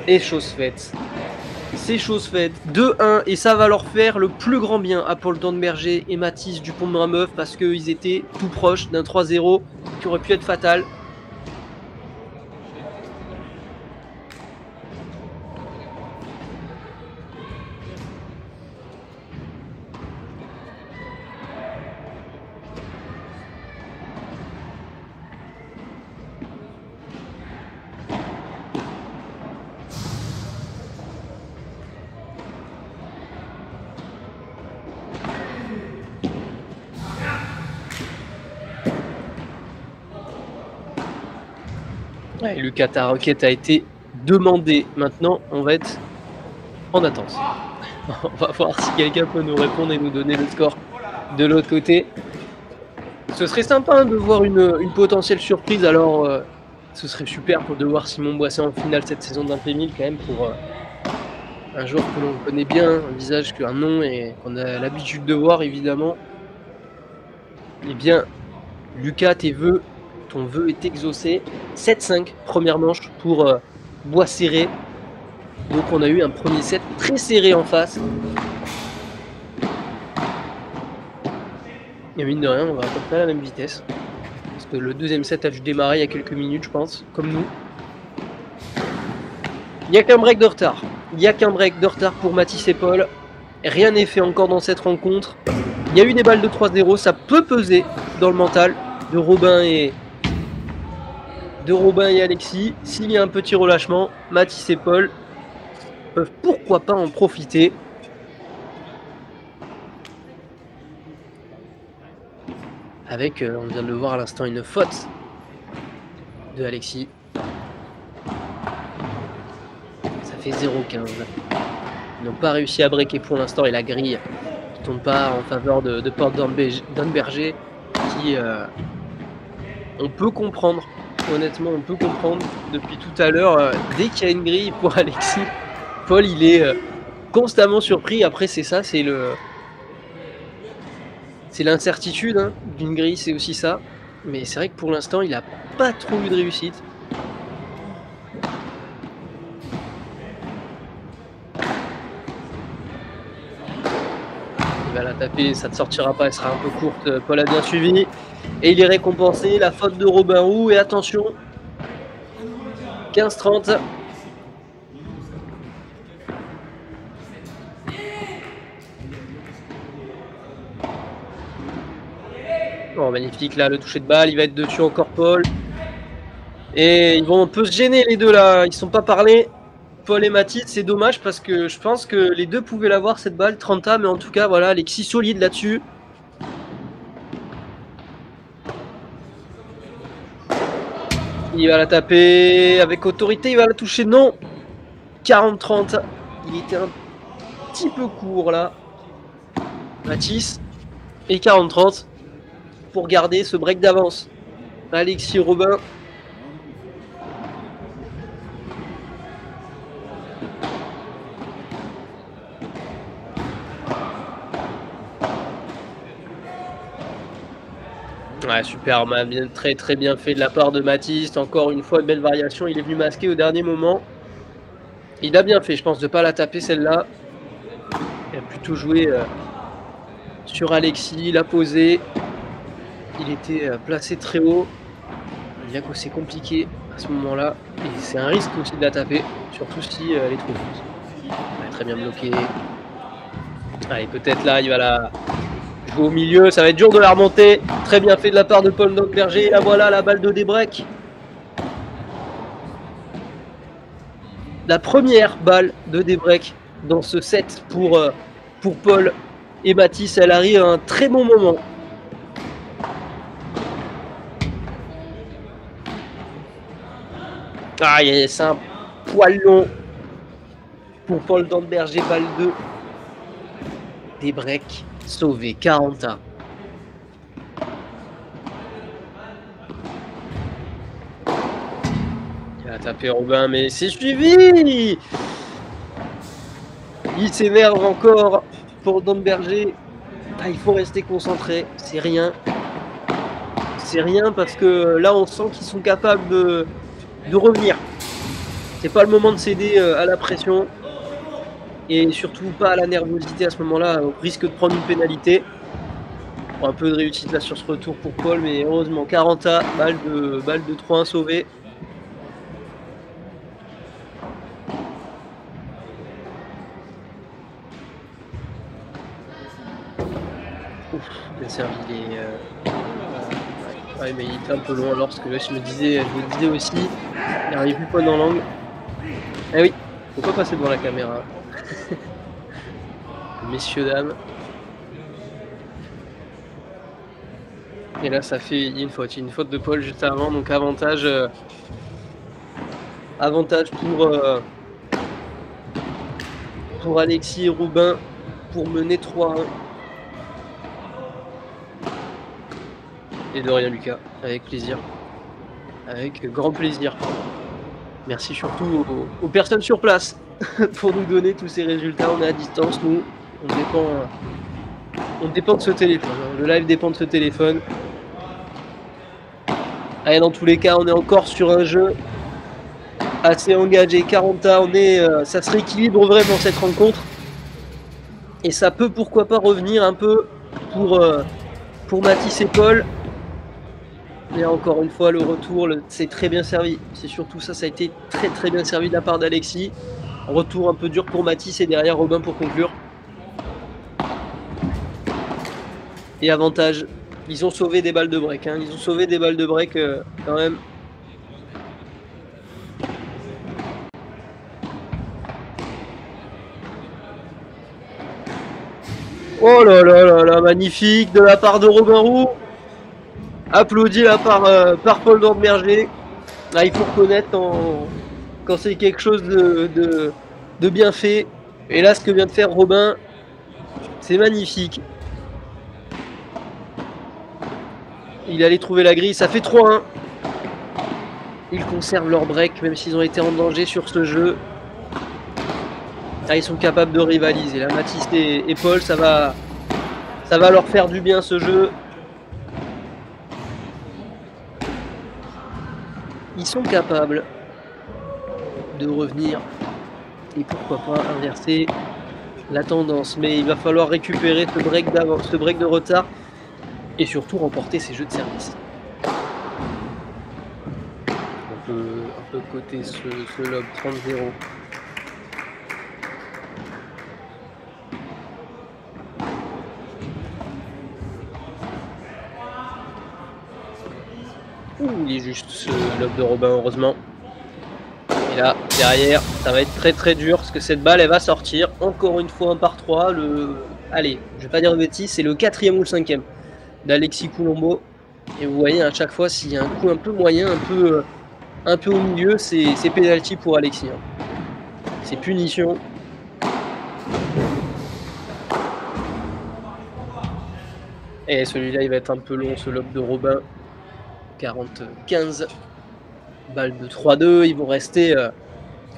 Speaker 1: Et chose faite. C'est chose faite. 2-1 et ça va leur faire le plus grand bien à Paul Dornberger et Mathis Dupont-Brimboeuf parce qu'ils étaient tout proches d'un 3-0 qui aurait pu être fatal. Ouais, Lucas, ta requête a été demandée. Maintenant, on va être en attente. On va voir si quelqu'un peut nous répondre et nous donner le score de l'autre côté. Ce serait sympa hein, de voir une potentielle surprise. Alors, Ce serait super pour de voir Simon Boisset en finale cette saison d'un P1000 quand même pour un joueur que l'on connaît bien, un visage, un nom et qu'on a l'habitude de voir évidemment. Eh bien, Lucas, ton vœu est exaucé. 7-5, première manche pour Boisserré. Donc on a eu un premier set très serré en face. Et mine de rien, on va à peu près à la même vitesse. Parce que le deuxième set a dû démarrer il y a quelques minutes, je pense, comme nous. Il n'y a qu'un break de retard. Il n'y a qu'un break de retard pour Mathis et Paul. Rien n'est fait encore dans cette rencontre. Il y a eu des balles de 3-0. Ça peut peser dans le mental de Robin et Alexis. S'il y a un petit relâchement, Mathis et Paul peuvent pourquoi pas en profiter. Avec, on vient de le voir à l'instant, une faute de Alexis. Ça fait 0-15. Ils n'ont pas réussi à breaker pour l'instant et la grille qui ne tombe pas en faveur de Paul Danberger qui, on peut comprendre, honnêtement on peut comprendre depuis tout à l'heure, dès qu'il y a une grille pour Alexis, Paul il est constamment surpris. Après c'est ça, c'est l'incertitude hein, d'une grille, c'est aussi ça. Mais c'est vrai que pour l'instant il n'a pas trop eu de réussite. Il va la taper, ça ne sortira pas, elle sera un peu courte. Paul a bien suivi. Et il est récompensé, la faute de Robin Roux. Et attention, 15-30. Oh, magnifique là, le toucher de balle, il va être dessus encore Paul. Et ils vont un peu se gêner les deux là, ils ne sont pas parlés. Paul et Mathis, c'est dommage parce que je pense que les deux pouvaient l'avoir cette balle, 30A, mais en tout cas voilà, Alexis solide là-dessus. Il va la taper avec autorité, il va la toucher, non. 40-30, il était un petit peu court là. Mathis et 40-30 pour garder ce break d'avance. Alexis Robin. Ouais, super, très très bien fait de la part de Mathis. Encore une fois, une belle variation. Il est venu masquer au dernier moment. Il a bien fait, je pense, de ne pas la taper celle-là. Il a plutôt joué sur Alexis, l'a posé. Il était placé très haut. Bien que c'est compliqué à ce moment-là. Et c'est un risque aussi de la taper, surtout si elle est trop haute. Ouais, très bien bloqué. Allez, peut-être là, il va la jouer au milieu. Ça va être dur de la remonter. Très bien fait de la part de Paul Danberger. Et là, voilà la balle de débreak. La première balle de débreak dans ce set pour Paul et Mathis. Elle arrive à un très bon moment. Ah, c'est un poil long pour Paul Danberger, balle 2. Débreak sauvé, 40A. Il a tapé Robin, mais c'est suivi. Il s'énerve encore pour Danberger. Ah, il faut rester concentré, c'est rien. C'est rien parce que là on sent qu'ils sont capables de revenir. C'est pas le moment de céder à la pression. Et surtout pas à la nervosité à ce moment-là, au risque de prendre une pénalité. Un peu de réussite là sur ce retour pour Paul, mais heureusement 40A, balle de 3-1 sauvée. Ouf, bien servi ouais, mais il était un peu loin lorsque là, je me disais aussi, il n'arrive plus pas dans l'angle. Eh oui, faut pas passer devant la caméra. Messieurs, dames. Et là, ça fait une faute de Paul juste avant, donc avantage pour Alexis et Robin pour mener 3-1. Et de rien Lucas, avec plaisir. avec grand plaisir. Merci surtout aux personnes sur place pour nous donner tous ces résultats. On est à distance, nous, on dépend de ce téléphone. Le live dépend de ce téléphone. Allez, dans tous les cas, on est encore sur un jeu assez engagé. 40A, ça se rééquilibre vraiment cette rencontre. Et ça peut pourquoi pas revenir un peu pour Mathis et Paul. Et encore une fois, le retour, c'est très bien servi. C'est surtout ça, ça a été très très bien servi de la part d'Alexis. Retour un peu dur pour Mathis et derrière Robin pour conclure. Et avantage, ils ont sauvé des balles de break. Hein. Ils ont sauvé des balles de break quand même. Oh là là là là, magnifique de la part de Robin Roux. Applaudi là par Paul Dordemerger. Ah, il faut reconnaître quand c'est quelque chose de bien fait. Et là, ce que vient de faire Robin, c'est magnifique. Il allait trouver la grille, ça fait 3-1. Ils conservent leur break, même s'ils ont été en danger sur ce jeu. Ah, ils sont capables de rivaliser. Là, Mathis et Paul, ça va leur faire du bien ce jeu. Ils sont capables de revenir et pourquoi pas inverser la tendance. Mais il va falloir récupérer ce break d'avance, ce break de retard et surtout remporter ces jeux de service. On peut coter ce lob 30-0. Il est juste ce lob de Robin, heureusement. Et là, derrière, ça va être très très dur parce que cette balle, elle va sortir. Encore une fois, 1 par 3. Allez, je vais pas dire de bêtises, c'est le 4e ou le 5e d'Alexis Coulombo. Et vous voyez, à chaque fois, s'il y a un coup un peu moyen, un peu au milieu, c'est pénalty pour Alexis. Hein. C'est punition. Et celui-là, il va être un peu long, ce lob de Robin. 45 balles de 3-2. Ils vont rester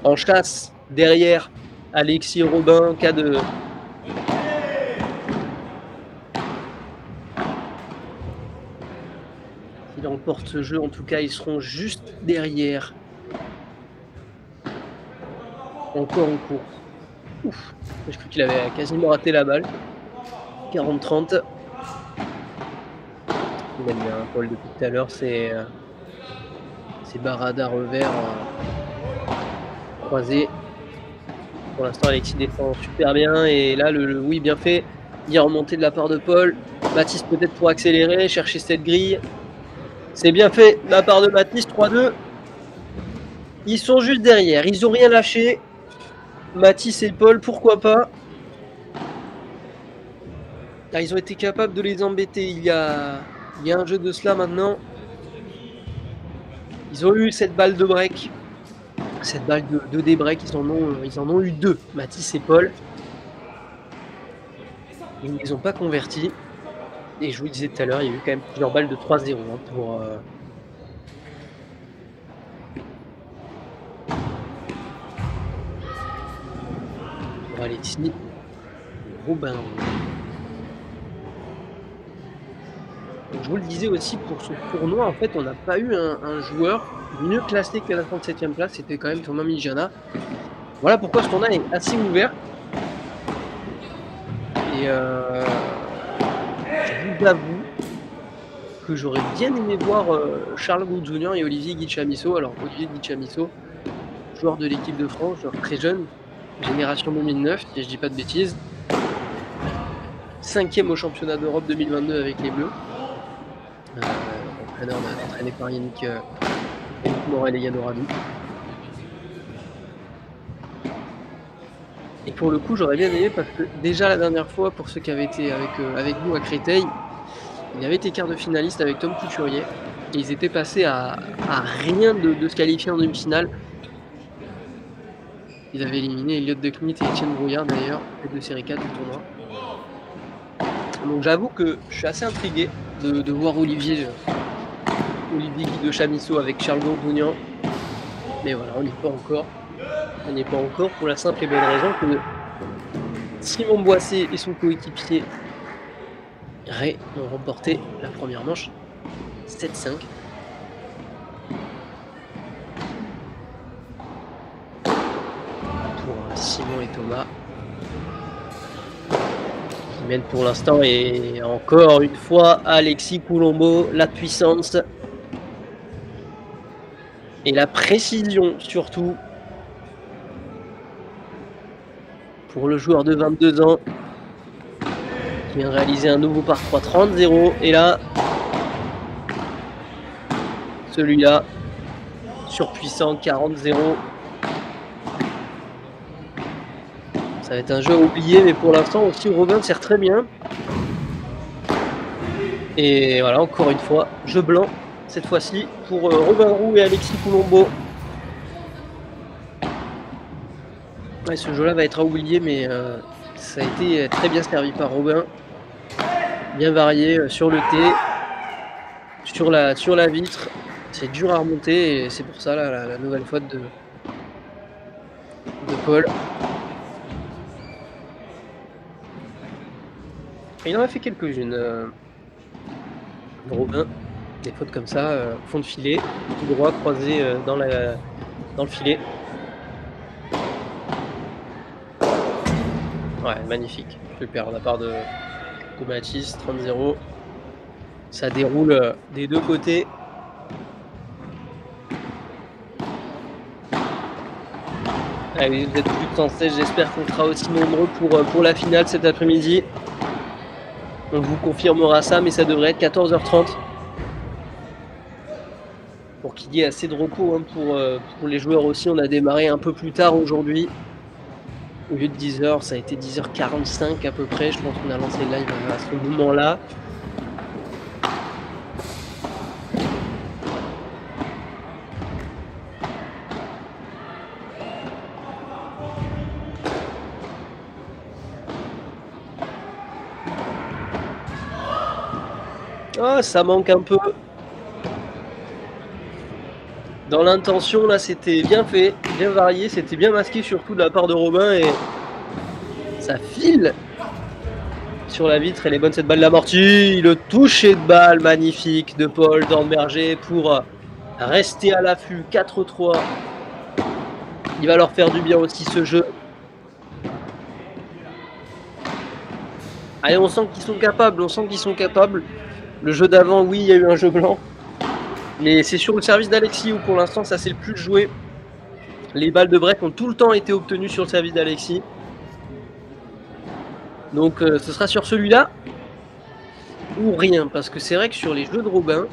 Speaker 1: en chasse derrière Alexis et Robin en cas de... S'ils remportent ce jeu, en tout cas, ils seront juste derrière. Encore en course. Ouf, je crois qu'il avait quasiment raté la balle. 40-30. Il aime bien Paul depuis tout à l'heure, c'est Barada revers croisé. Pour l'instant, Alexis défend super bien et là, le oui bien fait. Il est remonté de la part de Paul. Mathis peut-être pour accélérer, chercher cette grille. C'est bien fait de la part de Mathis, 3-2. Ils sont juste derrière, ils n'ont rien lâché. Mathis et Paul, pourquoi pas. Ah, ils ont été capables de les embêter il y a un jeu de cela maintenant. Ils ont eu cette balle de break. Cette balle de débreak, ils en ont eu 2, Mathis et Paul. Ils ne les ont pas convertis. Et je vous le disais tout à l'heure, il y a eu quand même plusieurs balles de 3-0 hein, pour Alexis Robin. Je vous le disais aussi, pour ce tournoi, en fait, on n'a pas eu un joueur mieux classé que la 37e place. C'était quand même Thomas Mijana. Voilà pourquoi ce tournoi est assez ouvert. Et je vous avoue que j'aurais bien aimé voir Charles Gould Jr. et Olivier Guichamisso. Alors, Olivier Guichamisso, joueur de l'équipe de France, joueur très jeune, génération 2009, si je dis pas de bêtises. 5e au championnat d'Europe 2022 avec les Bleus. Entraîneur entraîné par Yannick Morel et Yann Oradou. Et pour le coup, j'aurais bien aimé parce que déjà la dernière fois, pour ceux qui avaient été avec nous à Créteil, il y avait été quart de finaliste avec Tom Couturier. Et ils étaient passés à rien de se qualifier en demi-finale. Ils avaient éliminé Elliot de Kmit et Etienne Brouillard d'ailleurs, tête de série 4 du tournoi. Donc j'avoue que je suis assez intrigué de voir Olivier Olivier Guy de Chamisso avec Charles Gourdounian. Mais voilà, on n'y est pas encore. On n'y est pas encore pour la simple et bonne raison que Simon Boissé et son coéquipier Ray ont remporté la première manche 7-5. Pour Simon et Thomas qui mènent pour l'instant, et encore une fois Alexis Coulombo, la puissance et la précision surtout pour le joueur de 22 ans qui vient de réaliser un nouveau par 3 30-0. Et là, celui-là, surpuissant, 40-0. Ça va être un jeu à oublier, mais pour l'instant aussi Robin sert très bien. Et voilà, encore une fois, jeu blanc, cette fois-ci, pour Robin Roux et Alexis Coulombo. Ouais, ce jeu-là va être à oublier, mais ça a été très bien servi par Robin. Bien varié sur le thé, sur la vitre. C'est dur à remonter et c'est pour ça là, la nouvelle faute de Paul. Et il en a fait quelques-unes. Robin, des fautes comme ça, fond de filet, tout droit, croisé dans le filet. Ouais, magnifique, super de la part de Mathis, 30-0. Ça déroule des deux côtés. Allez, vous êtes plus de 116, j'espère qu'on sera aussi nombreux pour la finale cet après-midi. On vous confirmera ça, mais ça devrait être 14h30. Pour qu'il y ait assez de repos hein, pour les joueurs aussi. On a démarré un peu plus tard aujourd'hui. Au lieu de 10h, ça a été 10h45 à peu près. Je pense qu'on a lancé le live à ce moment-là. Oh, ça manque un peu. Dans l'intention, là, c'était bien fait, bien varié, c'était bien masqué surtout de la part de Robin et ça file sur la vitre. Elle est bonne cette balle d'amorti. Le toucher de balle magnifique de Paul Dornberger pour rester à l'affût. 4-3. Il va leur faire du bien aussi ce jeu. Allez, on sent qu'ils sont capables, Le jeu d'avant, oui, il y a eu un jeu blanc. Mais c'est sur le service d'Alexis où pour l'instant ça c'est le plus joué. Les balles de break ont tout le temps été obtenues sur le service d'Alexis. Donc ce sera sur celui-là ou rien. Parce que c'est vrai que sur les jeux de Robin,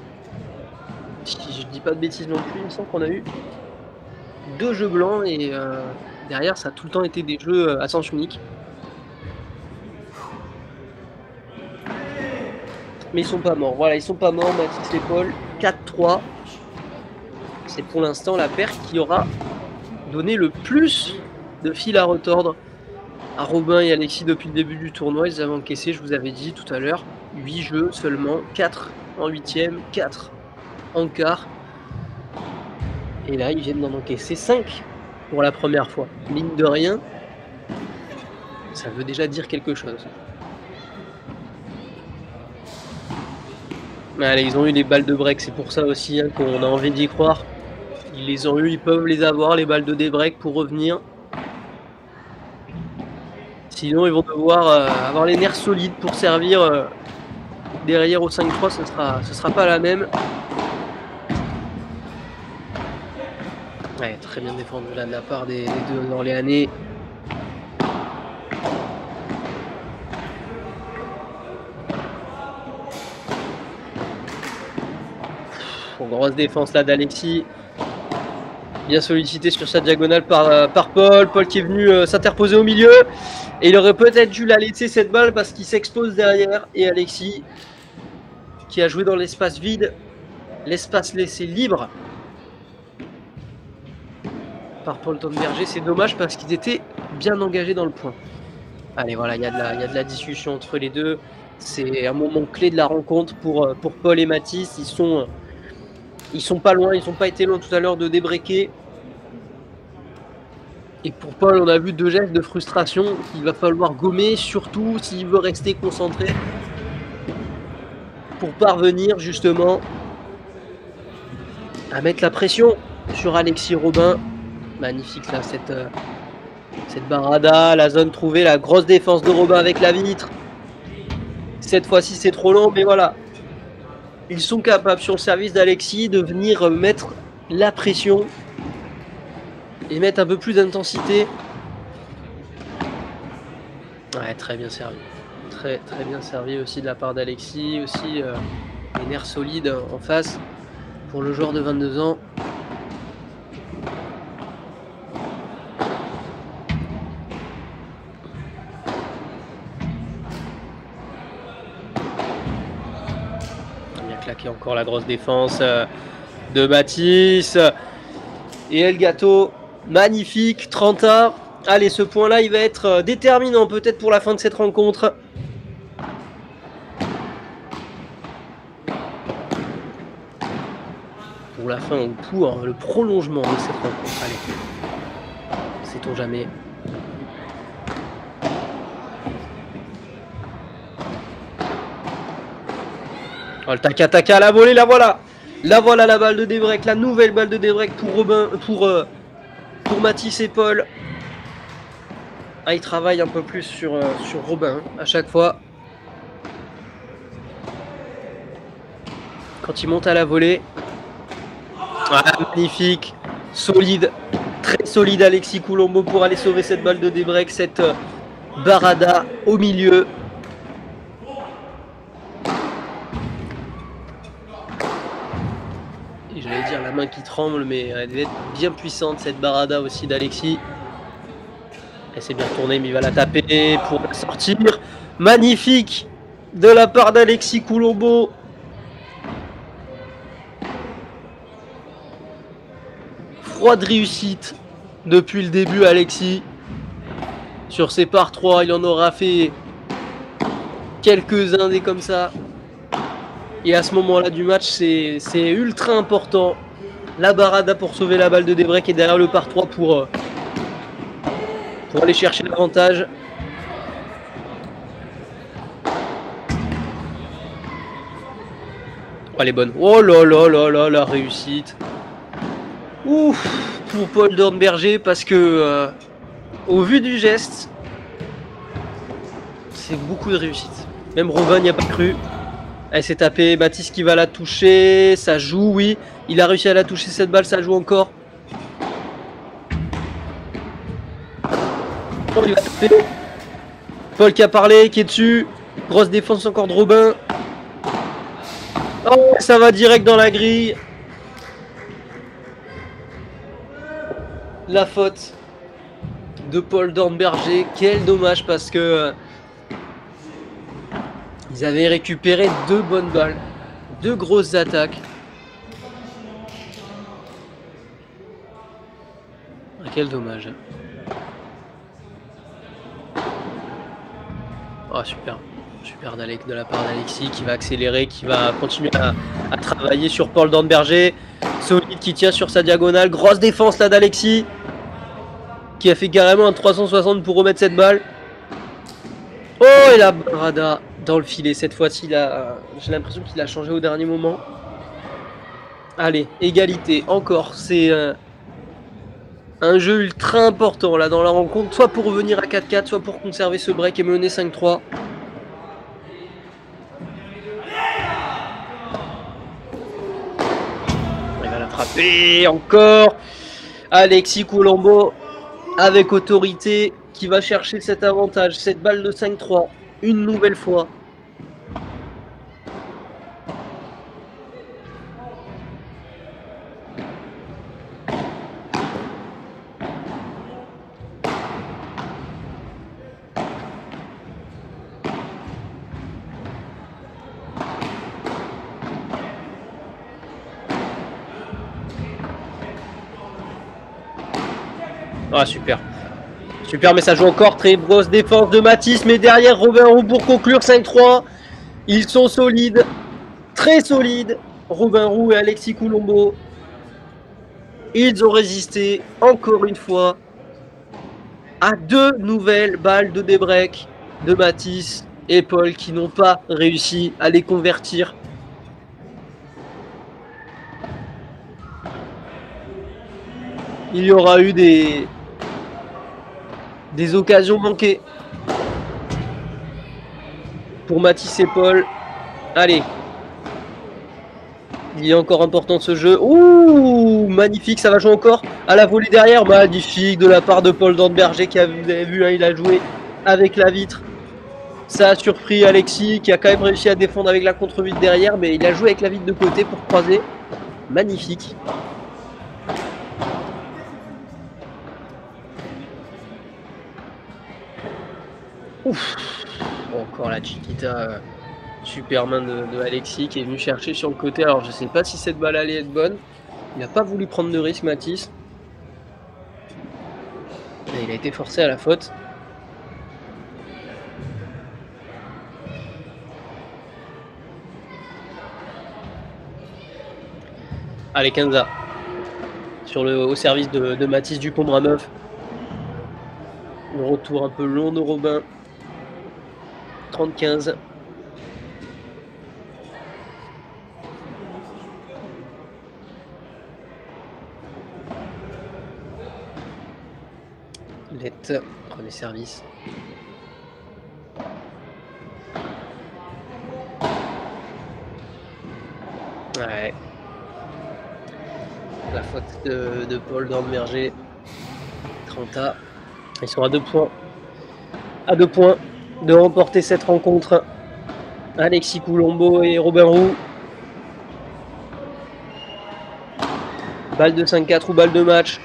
Speaker 1: si je dis pas de bêtises non plus, il me semble qu'on a eu 2 jeux blancs et derrière ça a tout le temps été des jeux à sens unique. Mais ils sont pas morts. Voilà, ils sont pas morts, Mathis et Paul. 4-3. C'est pour l'instant la paire qui aura donné le plus de fil à retordre à Robin et Alexis depuis le début du tournoi. Ils avaient encaissé, je vous avais dit tout à l'heure, 8 jeux seulement. 4 en 8e, 4 en quart. Et là, ils viennent d'en encaisser 5 pour la première fois. Mine de rien, ça veut déjà dire quelque chose. Allez, ils ont eu les balles de break, c'est pour ça aussi hein, qu'on a envie d'y croire. Ils les ont eu, ils peuvent les avoir, les balles de débreak pour revenir. Sinon, ils vont devoir avoir les nerfs solides pour servir derrière au 5-3, ce sera pas la même. Ouais, très bien défendu là de la part des deux Orléanais. Grosse défense là d'Alexis. Bien sollicité sur sa diagonale par Paul. Paul qui est venu s'interposer au milieu. Et il aurait peut-être dû la laisser cette balle parce qu'il s'expose derrière. Et Alexis qui a joué dans l'espace vide. L'espace laissé libre par Paul Dornberger. C'est dommage parce qu'ils étaient bien engagés dans le point. Allez, voilà, il y a de la discussion entre les deux. C'est un moment clé de la rencontre pour Paul et Mathis. Ils sont Ils sont pas loin, ils n'ont pas été loin tout à l'heure de débreaker. Et pour Paul, on a vu 2 gestes de frustration qu'il va falloir gommer, surtout s'il veut rester concentré pour parvenir justement à mettre la pression sur Alexis Robin. Magnifique là, cette barada, la zone trouvée, la grosse défense de Robin avec la vitre. Cette fois-ci, c'est trop long, mais voilà. Ils sont capables sur le service d'Alexis de venir mettre la pression et mettre un peu plus d'intensité. Ouais, très bien servi. Très bien servi aussi de la part d'Alexis. Aussi les nerfs solides en face pour le joueur de 22 ans. Il a claqué encore la grosse défense de Mathis. Et El Gato, magnifique, 30-1. Allez, ce point-là, il va être déterminant peut-être pour la fin de cette rencontre. Pour la fin ou pour le prolongement de cette rencontre. Allez, sait-on jamais. Oh, le taka-taka, la volée, la voilà. La voilà la balle de débreak, la nouvelle balle de débreak pour Robin, pour Mathis et Paul. Ah, il travaille un peu plus sur Robin à chaque fois. Quand il monte à la volée. Ah, magnifique, solide, très solide Alexis Coulombo pour aller sauver cette balle de débreak, cette barada au milieu. Et j'allais dire la main qui tremble, mais elle devait être bien puissante cette barada aussi d'Alexis. Elle s'est bien tournée, mais il va la taper pour la sortir. Magnifique de la part d'Alexis Coulombo. Froide réussite depuis le début, Alexis. Sur ses par 3, il en aura fait quelques-uns des comme ça. Et à ce moment-là du match, c'est ultra important. La barada pour sauver la balle de débreak et derrière le par 3 pour aller chercher l'avantage. Oh, elle est bonne. Oh là là là là, la réussite. Ouf, pour Paul Dornberger, parce que au vu du geste, c'est beaucoup de réussite. Même Robin n'y a pas cru. Elle s'est tapée, Mathis qui va la toucher, ça joue, oui. Il a réussi à la toucher cette balle, ça joue encore. Oh, il va taper. Paul qui a parlé, qui est dessus. Grosse défense encore de Robin. Oh, ça va direct dans la grille. La faute de Paul Dornberger. Quel dommage parce que ils avaient récupéré 2 bonnes balles. 2 grosses attaques. Ah, quel dommage. Oh, super. Super de la part d'Alexis qui va accélérer, qui va continuer à travailler sur Paul Dornberger. Solide qui tient sur sa diagonale. Grosse défense là d'Alexis. Qui a fait carrément un 360 pour remettre cette balle. Oh, et la barada dans le filet. Cette fois-ci, j'ai l'impression qu'il a changé au dernier moment. Allez, égalité. Encore. C'est un jeu ultra important là dans la rencontre. Soit pour revenir à 4-4, soit pour conserver ce break et mener 5-3. Frappé encore Alexis Coulombo avec autorité qui va chercher cet avantage, cette balle de 5-3 une nouvelle fois. Ah, super. Super, mais ça joue encore. Très grosse défense de Mathis. Mais derrière, Robin Roux pour conclure 5-3. Ils sont solides. Très solides. Robin Roux et Alexis Coulombo. Ils ont résisté encore une fois à 2 nouvelles balles de débreak de Mathis et Paul qui n'ont pas réussi à les convertir. Il y aura eu des occasions manquées pour Mathis et Paul. Allez. Il est encore important ce jeu. Ouh, magnifique, ça va jouer encore à la volée derrière. Magnifique de la part de Paul Dornberger qui, vous avez vu, hein, il a joué avec la vitre. Ça a surpris Alexis qui a quand même réussi à défendre avec la contre-vitre derrière, mais il a joué avec la vitre de côté pour croiser. Magnifique. Ouf. Encore la Chiquita. Super main de Alexis qui est venu chercher sur le côté. Alors je sais pas si cette balle allait être bonne. Il n'a pas voulu prendre de risque, Mathis. Et il a été forcé à la faute. Allez, Kenza. Au service de Mathis Dupont-Brameuf. Le retour un peu long de Robin. 30-15. Let, premier service. Ouais. La faute de Paul Dornberger. 30A. Ils sont à 2 points. À 2 points de remporter cette rencontre. Alexis Coulombo et Robin Roux. Balle de 5-4 ou balle de match.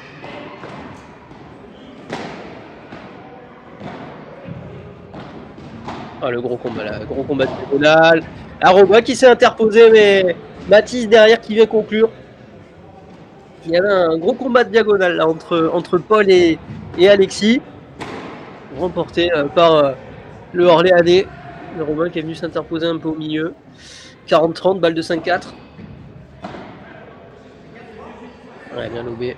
Speaker 1: Ah, le gros combat là, gros combat de diagonale. La Robin qui s'est interposé, mais Mathis derrière qui vient conclure. Il y avait un gros combat de diagonale là entre Paul et Alexis. Remporté par le Orléanais. Le Robin qui est venu s'interposer un peu au milieu. 40-30, balle de 5-4. Ouais, bien lobé.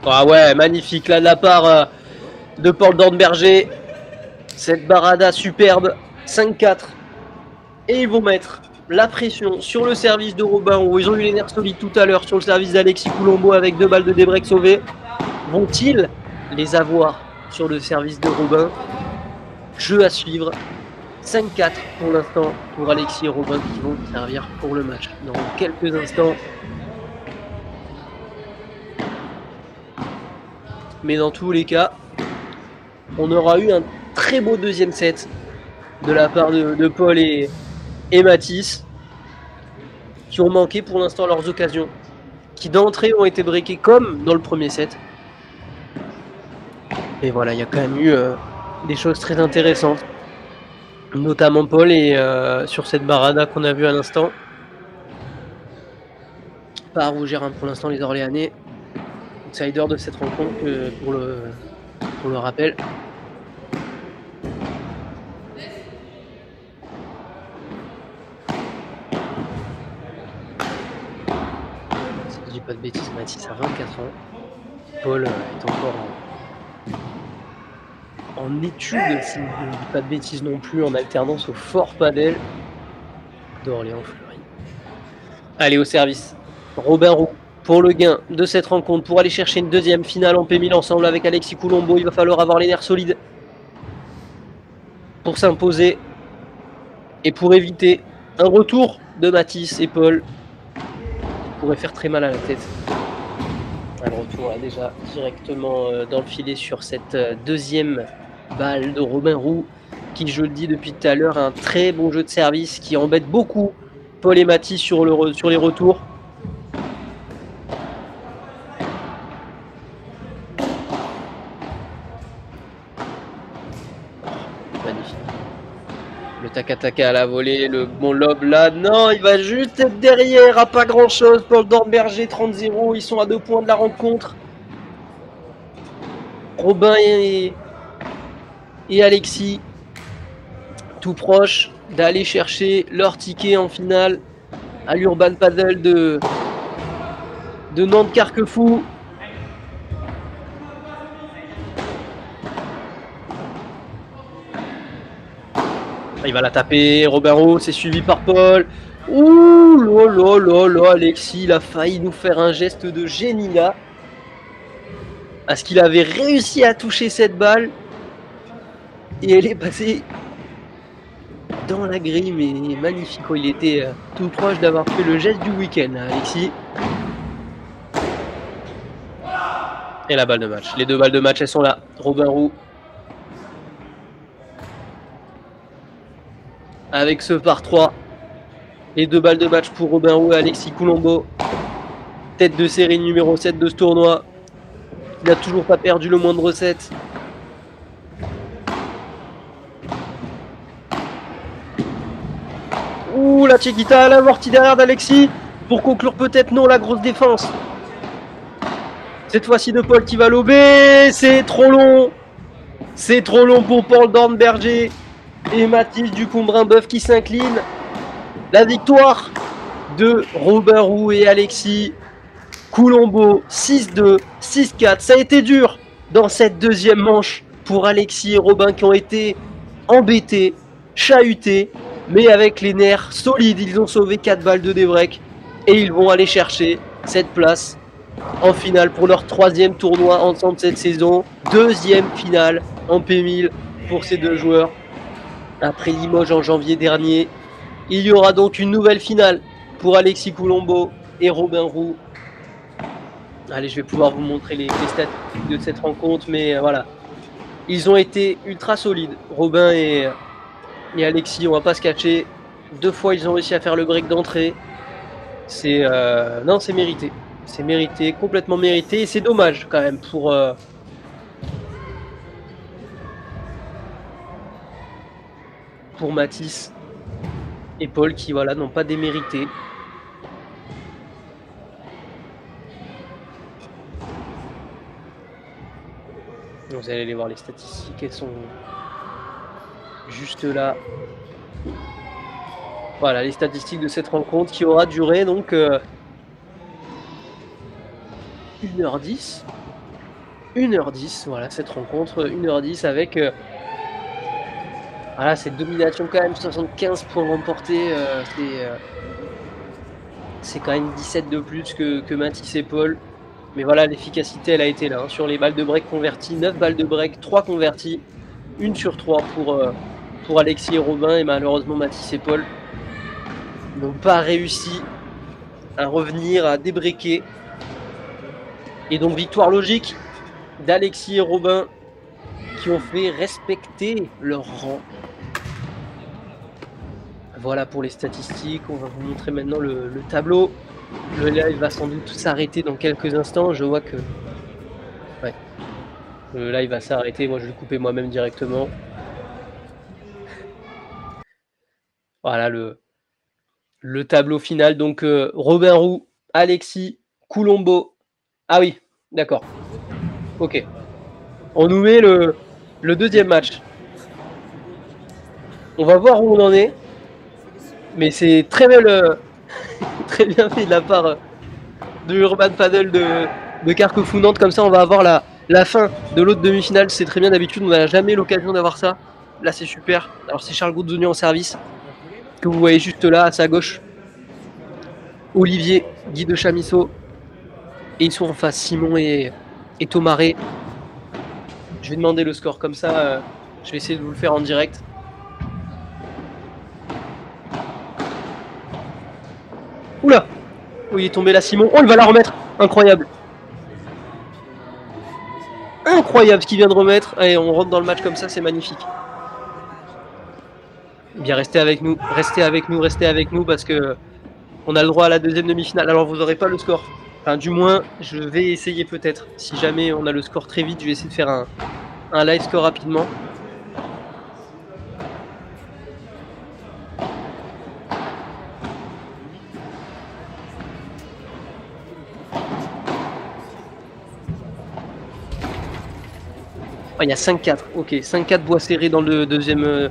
Speaker 1: Ah ouais, magnifique là de la part de Paul Dornberger. Cette barada superbe. 5-4. Et ils vont mettre la pression sur le service de Robin où ils ont eu les nerfs solides tout à l'heure sur le service d'Alexis Coulombo avec 2 balles de débreak sauvées. Vont-ils les avoir sur le service de Robin? Jeu à suivre. 5-4 pour l'instant pour Alexis et Robin qui vont servir pour le match dans quelques instants. Mais dans tous les cas, on aura eu un très beau deuxième set de la part de Paul et Mathis qui ont manqué pour l'instant leurs occasions, qui d'entrée ont été breakées comme dans le premier set. Et voilà, il y a quand même eu des choses très intéressantes, notamment Paul et sur cette barada qu'on a vue à l'instant. Pas à rougir hein, pour l'instant les Orléanais, outsider de cette rencontre pour le rappel. Si je dis pas de bêtises, Mathis a 24 ans. Paul est encore en études, si je ne dis pas de bêtises non plus, en alternance au Fort Padel d'Orléans-Fleury. Allez, au service. Robin Roux pour le gain de cette rencontre, pour aller chercher une deuxième finale en P1000 ensemble avec Alexis Coulombo. Il va falloir avoir les nerfs solides pour s'imposer et pour éviter un retour de Mathis et Paul qui pourrait faire très mal à la tête. Un retour là, déjà directement dans le filet sur cette deuxième balle de Robin Roux qui, je le dis depuis tout à l'heure, a un très bon jeu de service qui embête beaucoup Paul et Mathis sur les retours. Magnifique. Le taka-taka à la volée, le bon lob là. Non, il va juste être derrière à pas grand chose. Paul Dornberger 30-0. Ils sont à 2 points de la rencontre. Robin et Alexis, tout proche d'aller chercher leur ticket en finale à l'Urban Paddle de Nantes-Carquefou. Il va la taper, Robin Roux, c'est suivi par Paul. Ouh là là là, Alexis, il a failli nous faire un geste de génie là. Parce qu'il avait réussi à toucher cette balle. Et elle est passée dans la grille, mais magnifique. Il était tout proche d'avoir fait le geste du week-end, Alexis. Et la balle de match. Les deux balles de match, elles sont là. Robin Roux. Avec ce par 3. Les deux balles de match pour Robin Roux et Alexis Coulombeau. Tête de série numéro 7 de ce tournoi. Il n'a toujours pas perdu le moindre set. Ouh, la Chiquita, l'amorti derrière d'Alexis. Pour conclure peut-être non, la grosse défense. Cette fois-ci de Paul qui va lober. C'est trop long. C'est trop long pour Paul Dornberger. Et Mathis Ducombrin-Boeuf qui s'incline. La victoire de Robin Roux et Alexis Coulombeau, 6-2, 6-4. Ça a été dur dans cette deuxième manche pour Alexis et Robin qui ont été embêtés, chahutés, mais avec les nerfs solides, ils ont sauvé 4 balles de débreak et ils vont aller chercher cette place en finale pour leur 3e tournoi ensemble cette saison. 2e finale en P1000 pour ces deux joueurs. Après Limoges en janvier dernier, il y aura donc une nouvelle finale pour Alexis Coulombeau et Robin Roux. Allez, je vais pouvoir vous montrer les statistiques de cette rencontre, mais voilà. Ils ont été ultra solides, Robin et Alexis, on va pas se cacher. 2 fois, ils ont réussi à faire le break d'entrée. C'est non, c'est mérité. C'est mérité, complètement mérité. Et c'est dommage quand même pour Mathis et Paul qui voilà n'ont pas démérité. Vous allez aller voir les statistiques, elles sont juste là. Voilà les statistiques de cette rencontre qui aura duré donc 1h10. 1h10, voilà cette rencontre, 1h10 avec voilà, cette domination quand même, 75 points remportés, c'est quand même 17 de plus que Mathis et Paul. Mais voilà, l'efficacité, elle a été là. Hein. Sur les balles de break converties, 9 balles de break, 3 converties, 1 sur 3 pour Alexis et Robin. Et malheureusement, Mathis et Paul n'ont pas réussi à revenir, à débreaker. Et donc, victoire logique d'Alexis et Robin qui ont fait respecter leur rang. Voilà pour les statistiques. On va vous montrer maintenant le tableau. Le live va sans doute s'arrêter dans quelques instants. Je vois que ouais, le live va s'arrêter. Moi, je vais le couper moi-même directement. Voilà le tableau final. Donc, Robin Roux, Alexis Coulombeau. Ah oui, d'accord. Ok. On nous met le deuxième match. On va voir où on en est. Mais c'est très belle... très bien fait de la part de Urban Paddle de Carquefou Nantes. Comme ça, on va avoir la fin de l'autre demi-finale. C'est très bien, d'habitude, on n'a jamais l'occasion d'avoir ça. Là, c'est super. Alors, c'est Charles Goudzoni en service, que vous voyez juste là, à sa gauche. Olivier, Guy de Chamisso. Et ils sont en face, Simon et Thomaré. Je vais demander le score comme ça. Je vais essayer de vous le faire en direct. Oula! Oh, il est tombé là, Simon. Oh, il va la remettre. Incroyable. Incroyable ce qu'il vient de remettre. Allez, on rentre dans le match comme ça, c'est magnifique. Eh bien, restez avec nous. Restez avec nous, restez avec nous parce que on a le droit à la deuxième demi-finale. Alors, vous n'aurez pas le score. Enfin, du moins, je vais essayer peut-être. Si jamais on a le score très vite, je vais essayer de faire un live score rapidement. Il y a 5-4, ok, 5-4 bois serrés dans le deuxième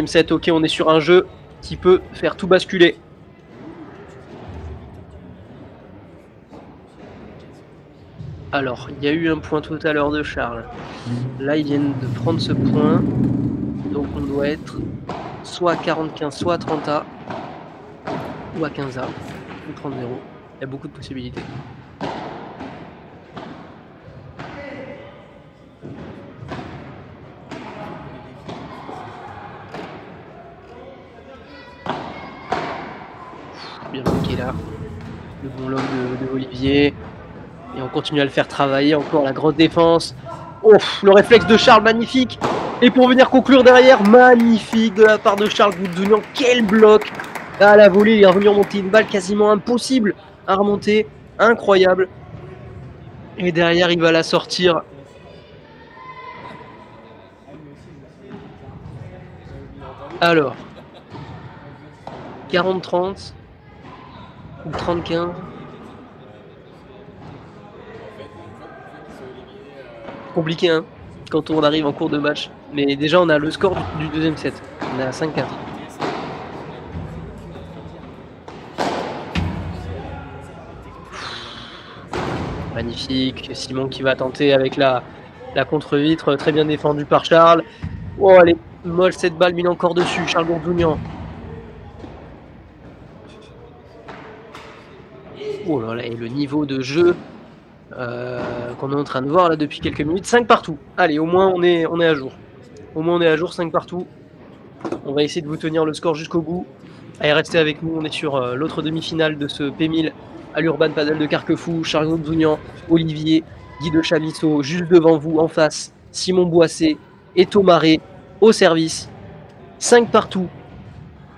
Speaker 1: set, ok, on est sur un jeu qui peut faire tout basculer. Alors, il y a eu un point tout à l'heure de Charles. Là, ils viennent de prendre ce point. Donc, on doit être soit à 40-15, soit à 30A, ou à 15A, ou 30-0. Il y a beaucoup de possibilités. Bien bloqué là. Le bon lob de Olivier. Et on continue à le faire travailler. Encore la grosse défense. Ouf, le réflexe de Charles, magnifique. Et pour venir conclure derrière, magnifique de la part de Charles Goudounian. Quel bloc à la volée. Il est revenu remonter une balle quasiment impossible à remonter. Incroyable. Et derrière, il va la sortir. Alors, 40-30 ou 30-15. Compliqué, hein, quand on arrive en cours de match. Mais déjà, on a le score du deuxième set. On est à 5-4. Magnifique. Simon qui va tenter avec la contre-vitre. Très bien défendu par Charles. Oh, elle est molle cette balle, mais il est encore dessus. Charles Goudounian. Oh là là, et le niveau de jeu qu'on est en train de voir là depuis quelques minutes. 5 partout. Allez, au moins on est à jour. Au moins on est à jour, 5 partout. On va essayer de vous tenir le score jusqu'au bout. Allez, restez avec nous, on est sur l'autre demi-finale de ce P1000 à l'Urban Padel de Carquefou. Charles Goudounian, Olivier, Guy de Chamisso, juste devant vous, en face, Simon Boissé et Thomaré au service. 5 partout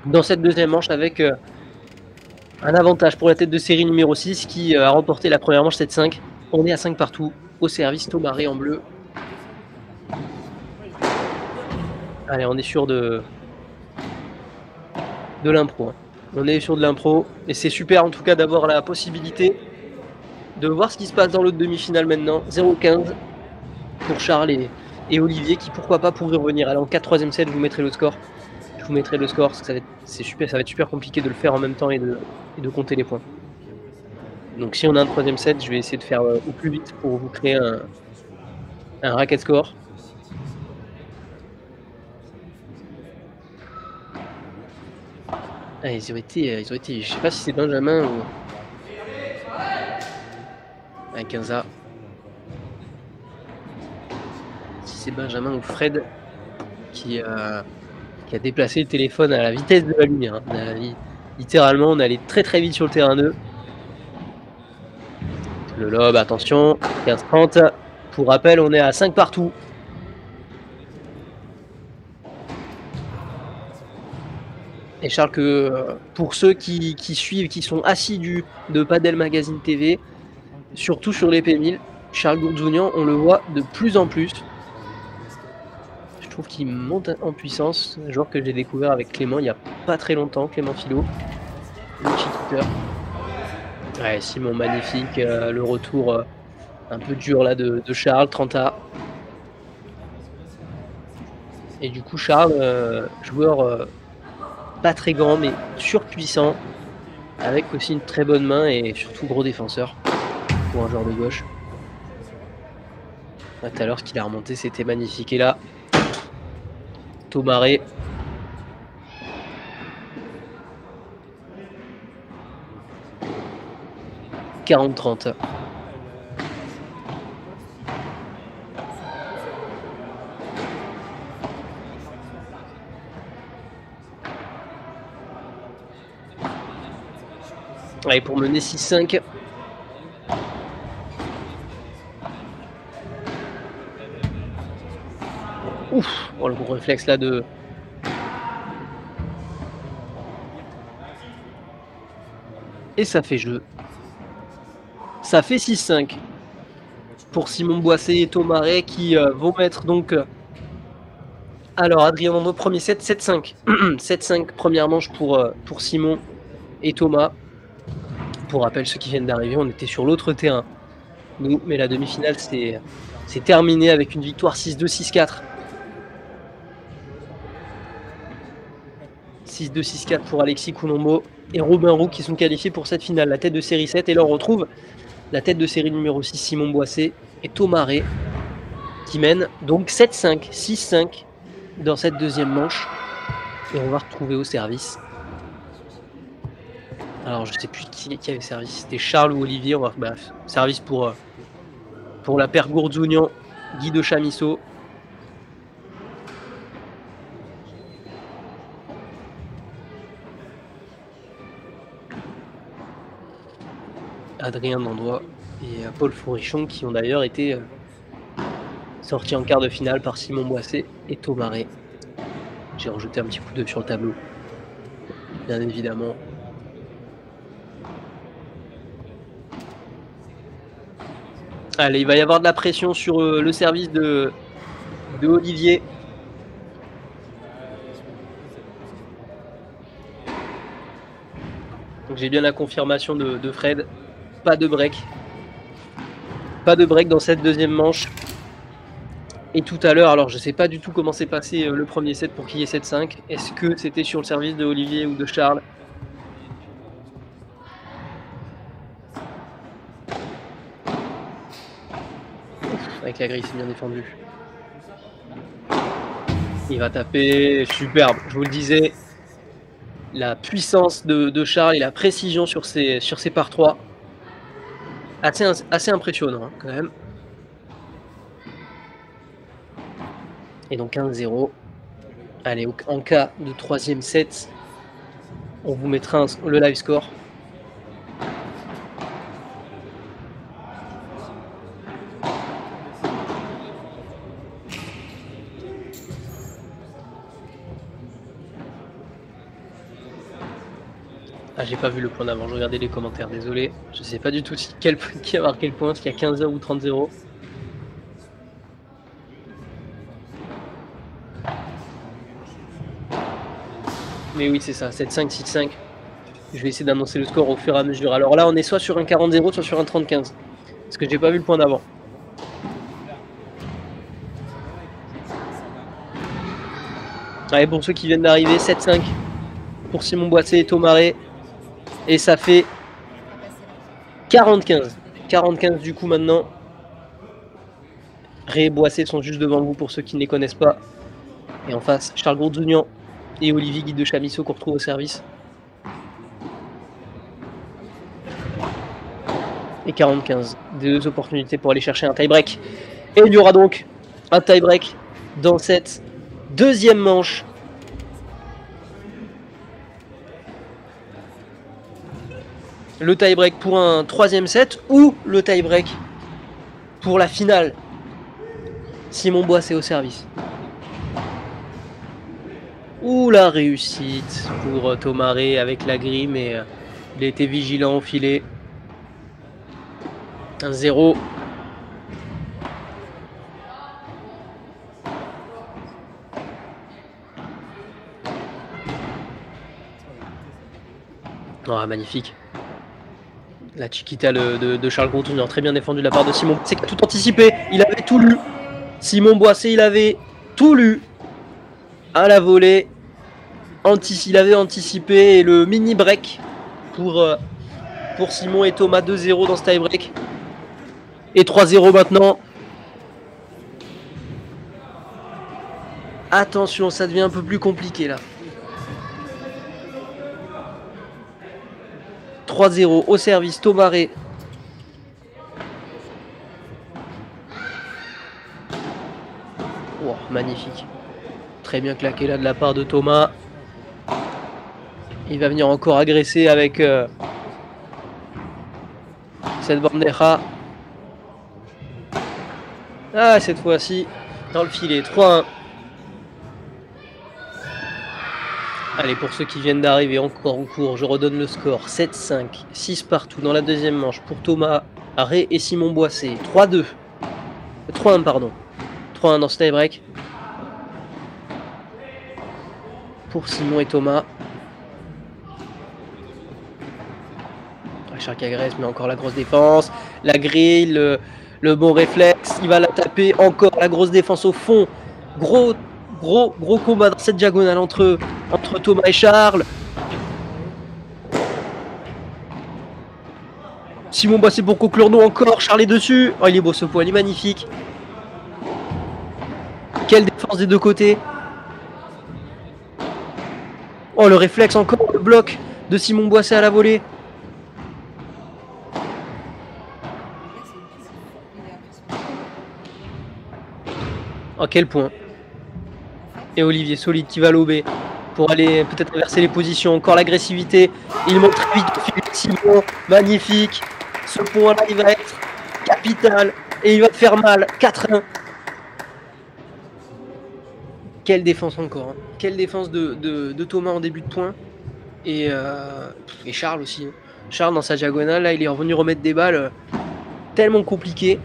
Speaker 1: dans cette deuxième manche avec un avantage pour la tête de série numéro 6 qui a remporté la première manche 7-5. On est à 5 partout au service, Thomaré en bleu. Allez, on est sûr de l'impro. On est sur de l'impro et c'est super en tout cas d'avoir la possibilité de voir ce qui se passe dans l'autre demi-finale maintenant. 0-15 pour Charles et Olivier qui pourquoi pas pourraient revenir. Allez, en 4-3e set, je vous mettrai le score. Je vous mettrai le score, ça va être super compliqué de le faire en même temps et de compter les points. Donc si on a un 3e set, je vais essayer de faire au plus vite pour vous créer un racket score. Ah, ils ont été, je sais pas si c'est Benjamin ou... Ah, 15A. Si c'est Benjamin ou Fred qui a déplacé le téléphone à la vitesse de la lumière. Littéralement, on allait très très vite sur le terrain 2. Le lob, attention, 15-30. Pour rappel, on est à 5 partout. Et Charles, pour ceux qui suivent, qui sont assidus de Padel Magazine TV, surtout sur les P1000, Charles Goudounian, on le voit de plus en plus. Je trouve qu'il monte en puissance. Un joueur que j'ai découvert avec Clément il n'y a pas très longtemps, Clément Philo, le cheater. Ouais, Simon, magnifique. Le retour un peu dur là de Charles, 30A. Et du coup, Charles, joueur pas très grand, mais surpuissant, avec aussi une très bonne main et surtout gros défenseur pour un joueur de gauche. Tout à l'heure, ce qu'il a remonté, c'était magnifique. Et là, Thomaré. « 40-30. » Allez, pour mener 6-5. Ouf, oh, le gros réflexe là de... Et ça fait jeu. Ça fait 6-5 pour Simon Boissé et Thomaré qui vont mettre donc... alors, Adrien Mandreau, premier set, 7-5. 7-5, première manche pour Simon et Thomas. Pour rappel, ceux qui viennent d'arriver, on était sur l'autre terrain. Nous, mais la demi-finale, c'est terminé avec une victoire 6-2, 6-4. 6-2, 6-4 pour Alexis Coulombo et Robin Roux qui sont qualifiés pour cette finale. La tête de série 7. Et là, on retrouve la tête de série numéro 6, Simon Boissé et Thomas Rey qui mènent donc 7-5, 6-5 dans cette deuxième manche. Et on va retrouver au service. Alors, je ne sais plus qui avait service. C'était Charles ou Olivier. Bref, service pour la paire Gourzounian, Guy de Chamisso. Adrien Dandois et Paul Fourrichon qui ont d'ailleurs été sortis en quart de finale par Simon Boissé et Thomas Rey. J'ai rejeté un petit coup d'œil sur le tableau, bien évidemment. Allez, il va y avoir de la pression sur le service de Olivier. Donc j'ai bien la confirmation de Fred. Pas de break. Pas de break dans cette deuxième manche. Et tout à l'heure, alors je ne sais pas du tout comment s'est passé le premier set pour qu'il y ait 7-5. Est-ce que c'était sur le service de Olivier ou de Charles? Avec la grille, c'est bien défendu. Il va taper, superbe, je vous le disais. La puissance de Charles et la précision sur ses par 3. Assez impressionnant hein, quand même. Et donc 1-0. Allez, en cas de troisième set, on vous mettra le live score. Ah, j'ai pas vu le point d'avant, je regardais les commentaires, désolé. Je sais pas du tout qui a marqué le point, s'il y a 15-0 ou 30-0. Mais oui, c'est ça, 7-5, 6-5. Je vais essayer d'annoncer le score au fur et à mesure. Alors là, on est soit sur un 40-0, soit sur un 30-15. Parce que j'ai pas vu le point d'avant. Allez, pour ceux qui viennent d'arriver, 7-5 pour Simon Boissé et Thomas Rey. Et ça fait 40-15. 40-15 du coup maintenant. Rey et Boissé sont juste devant vous pour ceux qui ne les connaissent pas. Et en face, Charles Gourzounian et Olivier Guy de Chamisso qu'on retrouve au service. Et 40-15. Deux opportunités pour aller chercher un tie-break. Et il y aura donc un tie-break dans cette deuxième manche. Le tie-break pour un troisième set ou le tie-break pour la finale. Simon Boissé au service. Ouh, la réussite pour Thomas Rey avec la grille, mais il a été vigilant au filet. 1-0. Oh, magnifique. La Chiquita de Charles Gourzounian, très bien défendu de la part de Simon. C'est tout anticipé, il avait tout lu. Simon Boissé, il avait tout lu. À la volée. Il avait anticipé et le mini break pour Simon et Thomas. 2-0 dans ce tie break. Et 3-0 maintenant. Attention, ça devient un peu plus compliqué là. 3-0 au service, Thomas Rey. Oh, magnifique. Très bien claqué là de la part de Thomas. Il va venir encore agresser avec cette bandeja. Ah, cette fois-ci, dans le filet. 3-1. Allez, pour ceux qui viennent d'arriver encore en cours, je redonne le score. 7-5, 6 partout dans la deuxième manche pour Thomas Rey et Simon Boissé. 3-2. 3-1, pardon. 3-1 dans ce tie-break. Pour Simon et Thomas. Richard qui agresse, mais encore la grosse défense. La grille, le bon réflexe. Il va la taper. Encore la grosse défense au fond. Gros combat dans cette diagonale entre entre Thomas et Charles. Simon Boissé pour conclure, non encore. Charles est dessus. Oh, il est beau ce point, il est magnifique. Quelle défense des deux côtés. Oh, le réflexe encore, le bloc de Simon Boissé à la volée. Oh, quel point. Et Olivier solide qui va lober pour aller peut-être inverser les positions. Encore l'agressivité. Il monte très vite. Simon, magnifique. Ce point-là, il va être capital. Et il va te faire mal. 4-1. Quelle défense encore. Hein. Quelle défense de Thomas en début de point. Et Charles aussi. Hein. Charles dans sa diagonale, là, il est revenu remettre des balles tellement compliquées.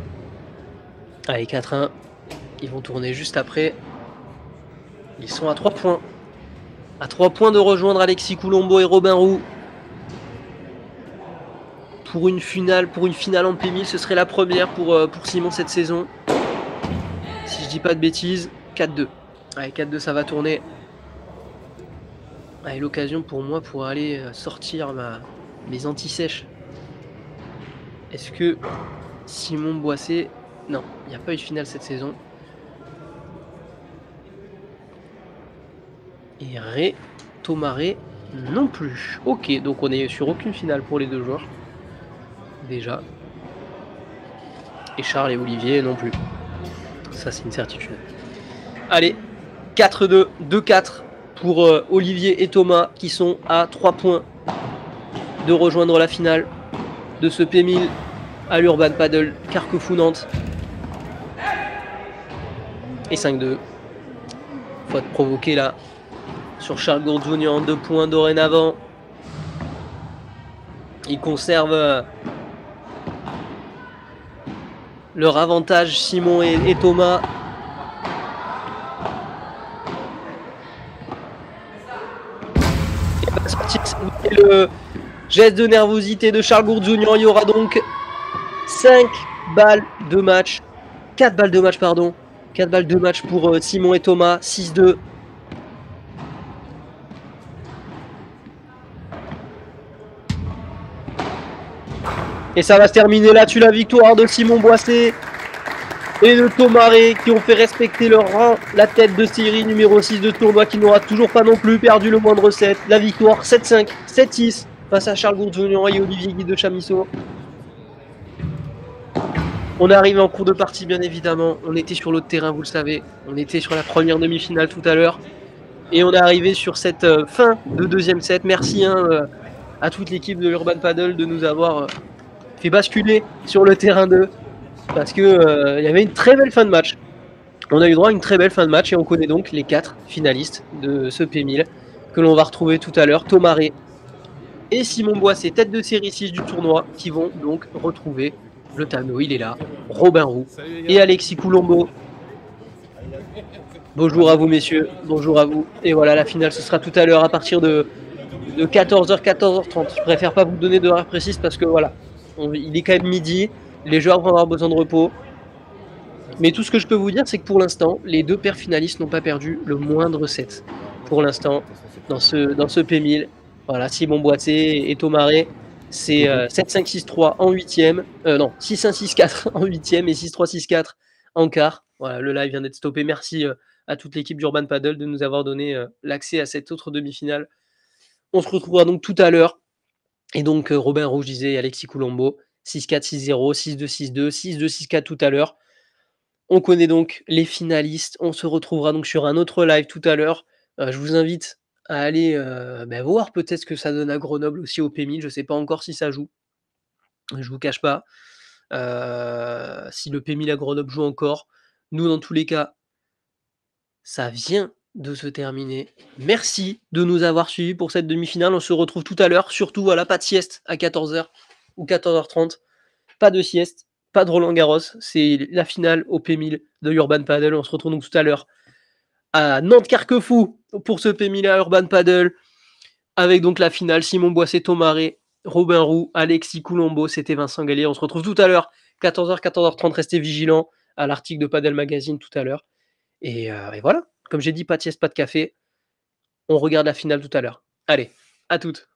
Speaker 1: Allez, 4-1. Ils vont tourner juste après. Ils sont à 3 points. À 3 points de rejoindre Alexis Coulombo et Robin Roux. Pour une finale en P1000, ce serait la première pour Simon cette saison. Si je dis pas de bêtises, 4-2. Allez, 4-2, ça va tourner. Allez, l'occasion pour moi pour aller sortir mes anti-sèches. Est-ce que Simon Boissé... Non, il n'y a pas eu de finale cette saison. Et Ré, Thomaré non plus. Ok, donc on est sur aucune finale pour les deux joueurs. Déjà. Et Charles et Olivier non plus. Ça, c'est une certitude. Allez, 4-2, 2-4 pour Olivier et Thomas qui sont à 3 points de rejoindre la finale de ce P1000 à l'Urban Paddle Carquefou-Nantes. Et 5-2. Faute provoquée là sur Charles Gourdjouni en 2 points dorénavant. Ils conservent leur avantage, Simon et Thomas. Et le geste de nervosité de Charles Gourdjouni. Il y aura donc 5 balles de match. 4 balles de match, pardon. 4 balles de match pour Simon et Thomas. 6-2. Et ça va se terminer là-dessus, la victoire de Simon Boissé et de Thomas Ré qui ont fait respecter leur rang. La tête de série numéro 6 de tournoi qui n'aura toujours pas non plus perdu le moindre set. La victoire 7-5, 7-6 face à Charles Gourdjouni et Olivier Guy de Chamisso. On est arrivé en cours de partie bien évidemment. On était sur l'autre terrain, vous le savez. On était sur la première demi-finale tout à l'heure. Et on est arrivé sur cette fin de deuxième set. Merci à toute l'équipe de l'Urban Paddle de nous avoir... fait basculer sur le terrain 2 parce que y avait une très belle fin de match. On a eu droit à une très belle fin de match et on connaît donc les 4 finalistes de ce P1000 que l'on va retrouver tout à l'heure. Thomas Ré et Simon Boissé, tête de série 6 du tournoi, qui vont donc retrouver le tableau. Il est là, Robin Roux et Alexis Coulombo. Bonjour à vous messieurs, bonjour à vous. Et voilà, la finale ce sera tout à l'heure à partir de 14h, 14h30. Je préfère pas vous donner d'heure précise parce que voilà, il est quand même midi, les joueurs vont avoir besoin de repos. Mais tout ce que je peux vous dire, c'est que pour l'instant, les deux paires finalistes n'ont pas perdu le moindre set. Pour l'instant, dans ce P1000, voilà, Simon Boissé et Thomas Ré, c'est 7-5-6-3 en 8ème. Non, 6-1-6-4 en 8ème et 6-3-6-4 en quart. Voilà, le live vient d'être stoppé. Merci à toute l'équipe d'Urban Paddle de nous avoir donné l'accès à cette autre demi-finale. On se retrouvera donc tout à l'heure. Et donc, Robin Roux, je disais, et Alexis Coulombo, 6-4, 6-0, 6-2, 6-2, 6-2, 6-4 tout à l'heure. On connaît donc les finalistes. On se retrouvera donc sur un autre live tout à l'heure. Je vous invite à aller voir peut-être ce que ça donne à Grenoble aussi au P1000. Je ne sais pas encore si ça joue. Je ne vous cache pas. Si le P1000 à Grenoble joue encore. Nous, dans tous les cas, ça vient de se terminer. Merci de nous avoir suivis pour cette demi-finale. On se retrouve tout à l'heure. Surtout, voilà, pas de sieste à 14h ou 14h30. Pas de sieste, pas de Roland Garros. C'est la finale au P1000 de Urban Paddle. On se retrouve donc tout à l'heure à Nantes-Carquefou pour ce P1000 à Urban Paddle. Avec donc la finale, Simon Boissé, Thomas Ré, Robin Roux, Alexis Coulombo. C'était Vincent Gallier. On se retrouve tout à l'heure, 14h, 14h30. Restez vigilants à l'article de Paddle Magazine tout à l'heure. Et voilà, comme j'ai dit, pas de sieste, pas de café. On regarde la finale tout à l'heure. Allez, à toutes.